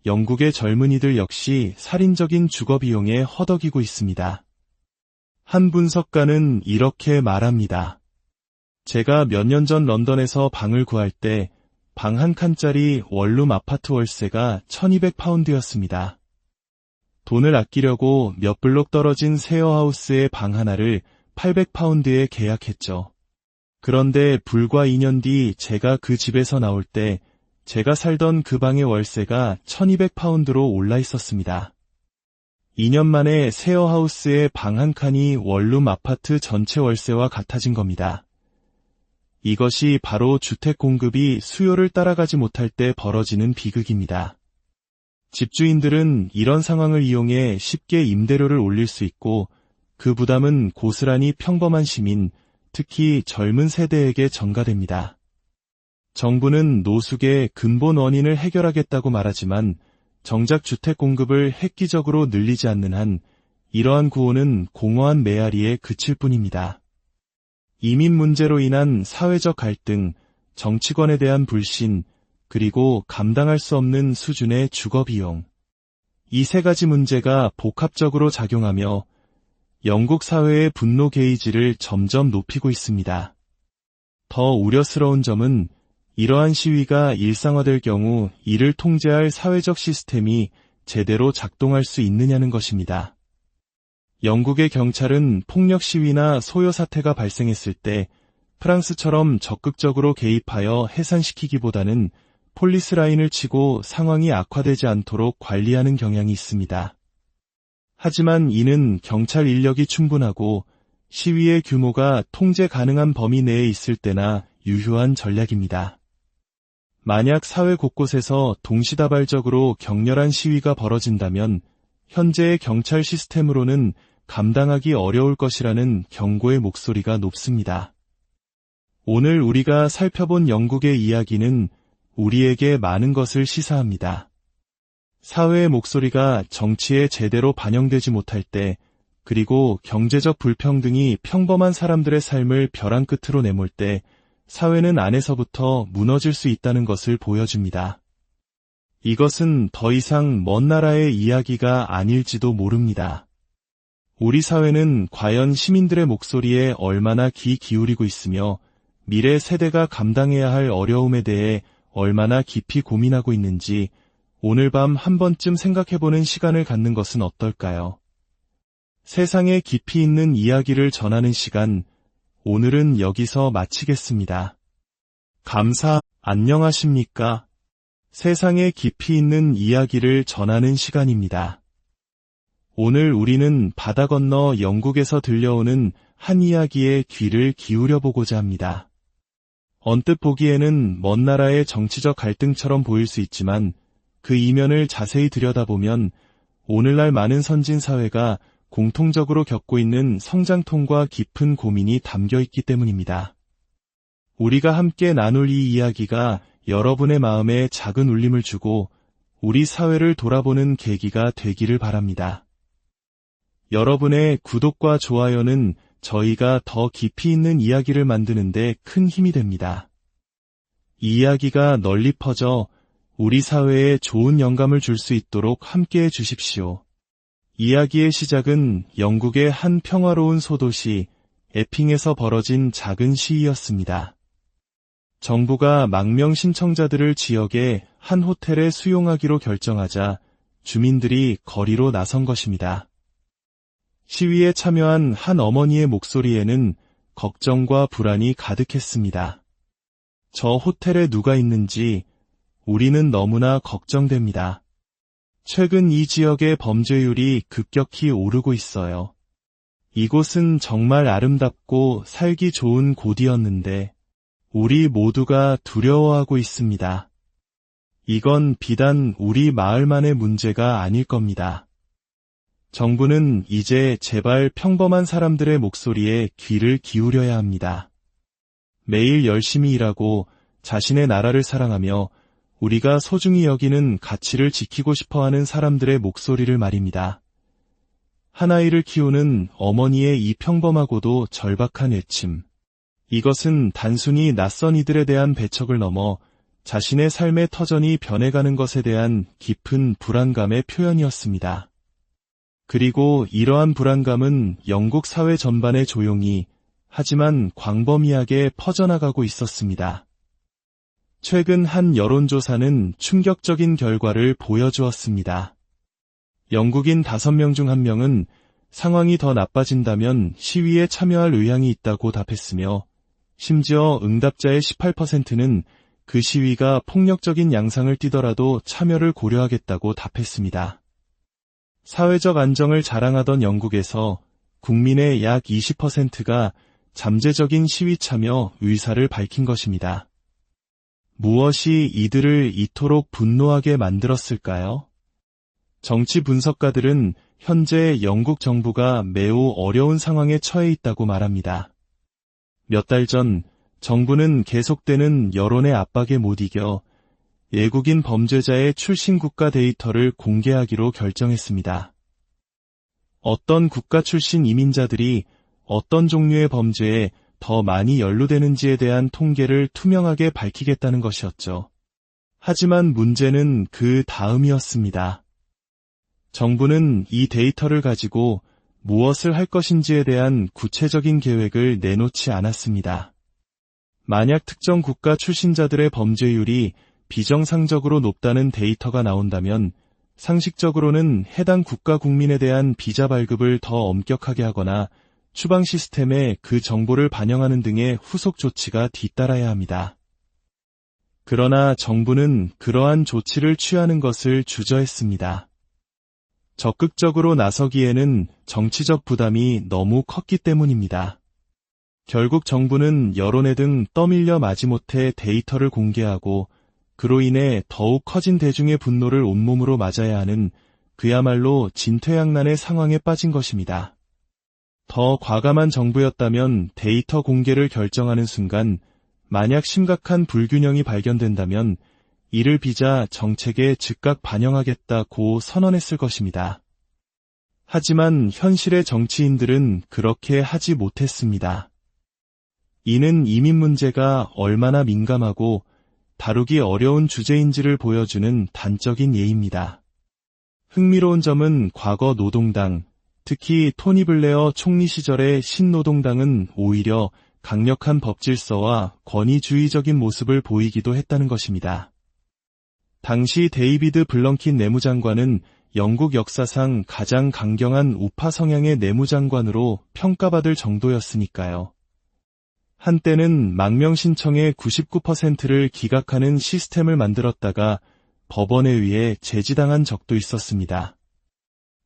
영국의 젊은이들 역시 살인적인 주거비용에 허덕이고 있습니다. 한 분석가는 이렇게 말합니다. 제가 몇 년 전 런던에서 방을 구할 때 방 한 칸짜리 원룸 아파트 월세가 1200파운드였습니다. 돈을 아끼려고 몇 블록 떨어진 쉐어하우스의 방 하나를 800파운드에 계약했죠. 그런데 불과 2년 뒤 제가 그 집에서 나올 때 제가 살던 그 방의 월세가 1200파운드로 올라 있었습니다. 2년 만에 쉐어하우스의 방 한 칸이 원룸 아파트 전체 월세와 같아진 겁니다. 이것이 바로 주택 공급이 수요를 따라가지 못할 때 벌어지는 비극입니다. 집주인들은 이런 상황을 이용해 쉽게 임대료를 올릴 수 있고 그 부담은 고스란히 평범한 시민, 특히 젊은 세대에게 전가됩니다. 정부는 노숙의 근본 원인을 해결하겠다고 말하지만 정작 주택 공급을 획기적으로 늘리지 않는 한 이러한 구호는 공허한 메아리에 그칠 뿐입니다. 이민 문제로 인한 사회적 갈등, 정치권에 대한 불신, 그리고 감당할 수 없는 수준의 주거비용. 이 세 가지 문제가 복합적으로 작용하며 영국 사회의 분노 게이지를 점점 높이고 있습니다. 더 우려스러운 점은 이러한 시위가 일상화될 경우 이를 통제할 사회적 시스템이 제대로 작동할 수 있느냐는 것입니다. 영국의 경찰은 폭력 시위나 소요 사태가 발생했을 때 프랑스처럼 적극적으로 개입하여 해산시키기보다는 폴리스 라인을 치고 상황이 악화되지 않도록 관리하는 경향이 있습니다. 하지만 이는 경찰 인력이 충분하고 시위의 규모가 통제 가능한 범위 내에 있을 때나 유효한 전략입니다. 만약 사회 곳곳에서 동시다발적으로 격렬한 시위가 벌어진다면 현재의 경찰 시스템으로는 감당하기 어려울 것이라는 경고의 목소리가 높습니다. 오늘 우리가 살펴본 영국의 이야기는 우리에게 많은 것을 시사합니다. 사회의 목소리가 정치에 제대로 반영되지 못할 때, 그리고 경제적 불평등이 평범한 사람들의 삶을 벼랑 끝으로 내몰 때, 사회는 안에서부터 무너질 수 있다는 것을 보여줍니다. 이것은 더 이상 먼 나라의 이야기가 아닐지도 모릅니다. 우리 사회는 과연 시민들의 목소리에 얼마나 귀 기울이고 있으며 미래 세대가 감당해야 할 어려움에 대해 얼마나 깊이 고민하고 있는지 오늘 밤 한 번쯤 생각해보는 시간을 갖는 것은 어떨까요? 세상에 깊이 있는 이야기를 전하는 시간, 오늘은 여기서 마치겠습니다. 안녕하십니까? 세상에 깊이 있는 이야기를 전하는 시간입니다. 오늘 우리는 바다 건너 영국에서 들려오는 한 이야기에 귀를 기울여보고자 합니다. 언뜻 보기에는 먼 나라의 정치적 갈등처럼 보일 수 있지만 그 이면을 자세히 들여다보면 오늘날 많은 선진 사회가 공통적으로 겪고 있는 성장통과 깊은 고민이 담겨 있기 때문입니다. 우리가 함께 나눌 이 이야기가 여러분의 마음에 작은 울림을 주고 우리 사회를 돌아보는 계기가 되기를 바랍니다. 여러분의 구독과 좋아요는 저희가 더 깊이 있는 이야기를 만드는 데 큰 힘이 됩니다. 이 이야기가 널리 퍼져 우리 사회에 좋은 영감을 줄 수 있도록 함께해 주십시오. 이야기의 시작은 영국의 한 평화로운 소도시 에핑에서 벌어진 작은 시위였습니다. 정부가 망명 신청자들을 지역의 한 호텔에 수용하기로 결정하자 주민들이 거리로 나선 것입니다. 시위에 참여한 한 어머니의 목소리에는 걱정과 불안이 가득했습니다. 저 호텔에 누가 있는지 우리는 너무나 걱정됩니다. 최근 이 지역의 범죄율이 급격히 오르고 있어요. 이곳은 정말 아름답고 살기 좋은 곳이었는데 우리 모두가 두려워하고 있습니다. 이건 비단 우리 마을만의 문제가 아닐 겁니다. 정부는 이제 제발 평범한 사람들의 목소리에 귀를 기울여야 합니다. 매일 열심히 일하고 자신의 나라를 사랑하며 우리가 소중히 여기는 가치를 지키고 싶어하는 사람들의 목소리를 말입니다. 한 아이를 키우는 어머니의 이 평범하고도 절박한 외침. 이것은 단순히 낯선 이들에 대한 배척을 넘어 자신의 삶의 터전이 변해가는 것에 대한 깊은 불안감의 표현이었습니다. 그리고 이러한 불안감은 영국 사회 전반에 조용히 하지만 광범위하게 퍼져나가고 있었습니다. 최근 한 여론조사는 충격적인 결과를 보여주었습니다. 영국인 5명 중 1명은 상황이 더 나빠진다면 시위에 참여할 의향이 있다고 답했으며 심지어 응답자의 18%는 그 시위가 폭력적인 양상을 띠더라도 참여를 고려하겠다고 답했습니다. 사회적 안정을 자랑하던 영국에서 국민의 약 20%가 잠재적인 시위 참여 의사를 밝힌 것입니다. 무엇이 이들을 이토록 분노하게 만들었을까요? 정치 분석가들은 현재 영국 정부가 매우 어려운 상황에 처해 있다고 말합니다. 몇 달 전 정부는 계속되는 여론의 압박에 못 이겨 외국인 범죄자의 출신 국가 데이터를 공개하기로 결정했습니다. 어떤 국가 출신 이민자들이 어떤 종류의 범죄에 더 많이 연루되는지에 대한 통계를 투명하게 밝히겠다는 것이었죠. 하지만 문제는 그 다음이었습니다. 정부는 이 데이터를 가지고 무엇을 할 것인지에 대한 구체적인 계획을 내놓지 않았습니다. 만약 특정 국가 출신자들의 범죄율이 비정상적으로 높다는 데이터가 나온다면 상식적으로는 해당 국가 국민에 대한 비자 발급을 더 엄격하게 하거나 추방 시스템에 그 정보를 반영하는 등의 후속 조치가 뒤따라야 합니다. 그러나 정부는 그러한 조치를 취하는 것을 주저했습니다. 적극적으로 나서기에는 정치적 부담이 너무 컸기 때문입니다. 결국 정부는 여론에 등 떠밀려 마지못해 데이터를 공개하고 그로 인해 더욱 커진 대중의 분노를 온몸으로 맞아야 하는 그야말로 진퇴양난의 상황에 빠진 것입니다. 더 과감한 정부였다면 데이터 공개를 결정하는 순간 만약 심각한 불균형이 발견된다면 이를 빚아 정책에 즉각 반영하겠다고 선언했을 것입니다. 하지만 현실의 정치인들은 그렇게 하지 못했습니다. 이는 이민 문제가 얼마나 민감하고 다루기 어려운 주제인지를 보여주는 단적인 예입니다. 흥미로운 점은 과거 노동당, 특히 토니 블레어 총리 시절의 신노동당은 오히려 강력한 법질서와 권위주의적인 모습을 보이기도 했다는 것입니다. 당시 데이비드 블렁킨 내무장관은 영국 역사상 가장 강경한 우파 성향의 내무장관으로 평가받을 정도였으니까요. 한때는 망명 신청의 99%를 기각하는 시스템을 만들었다가 법원에 의해 제지당한 적도 있었습니다.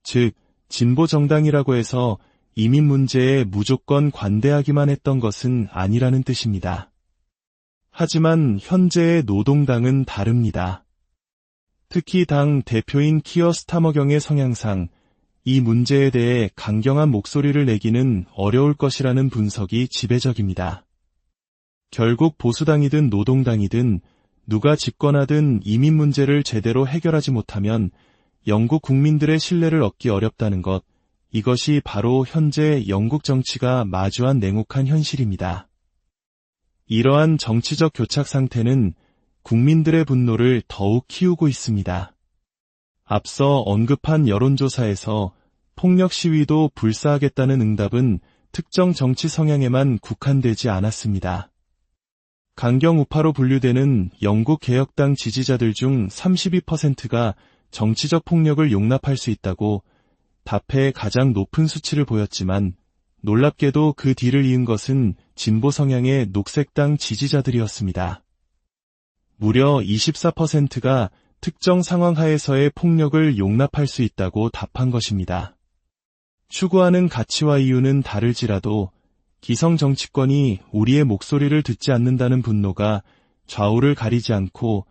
즉, 진보 정당이라고 해서 이민 문제에 무조건 관대하기만 했던 것은 아니라는 뜻입니다. 하지만 현재의 노동당은 다릅니다. 특히 당 대표인 키어 스타머경의 성향상 이 문제에 대해 강경한 목소리를 내기는 어려울 것이라는 분석이 지배적입니다. 결국 보수당이든 노동당이든 누가 집권하든 이민 문제를 제대로 해결하지 못하면 영국 국민들의 신뢰를 얻기 어렵다는 것, 이것이 바로 현재 영국 정치가 마주한 냉혹한 현실입니다. 이러한 정치적 교착 상태는 국민들의 분노를 더욱 키우고 있습니다. 앞서 언급한 여론조사에서 폭력 시위도 불사하겠다는 응답은 특정 정치 성향에만 국한되지 않았습니다. 강경 우파로 분류되는 영국 개혁당 지지자들 중 32%가 정치적 폭력을 용납할 수 있다고 답에 가장 높은 수치를 보였지만 놀랍게도 그 뒤를 이은 것은 진보 성향의 녹색당 지지자들이었습니다. 무려 24%가 특정 상황 하에서의 폭력을 용납할 수 있다고 답한 것입니다. 추구하는 가치와 이유는 다를지라도 기성 정치권이 우리의 목소리를 듣지 않는다는 분노가 좌우를 가리지 않고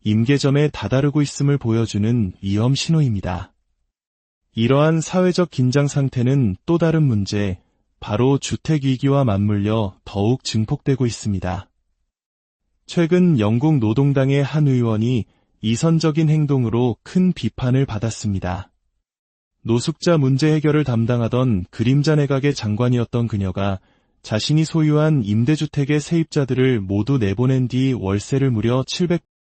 임계점에 다다르고 있음을 보여주는 위험 신호입니다. 이러한 사회적 긴장 상태는 또 다른 문제, 바로 주택위기와 맞물려 더욱 증폭되고 있습니다. 최근 영국 노동당의 한 의원이 이선적인 행동으로 큰 비판을 받았습니다. 노숙자 문제 해결을 담당하던 그림자 내각의 장관이었던 그녀가 자신이 소유한 임대주택의 세입자들을 모두 내보낸 뒤 월세를 무려 700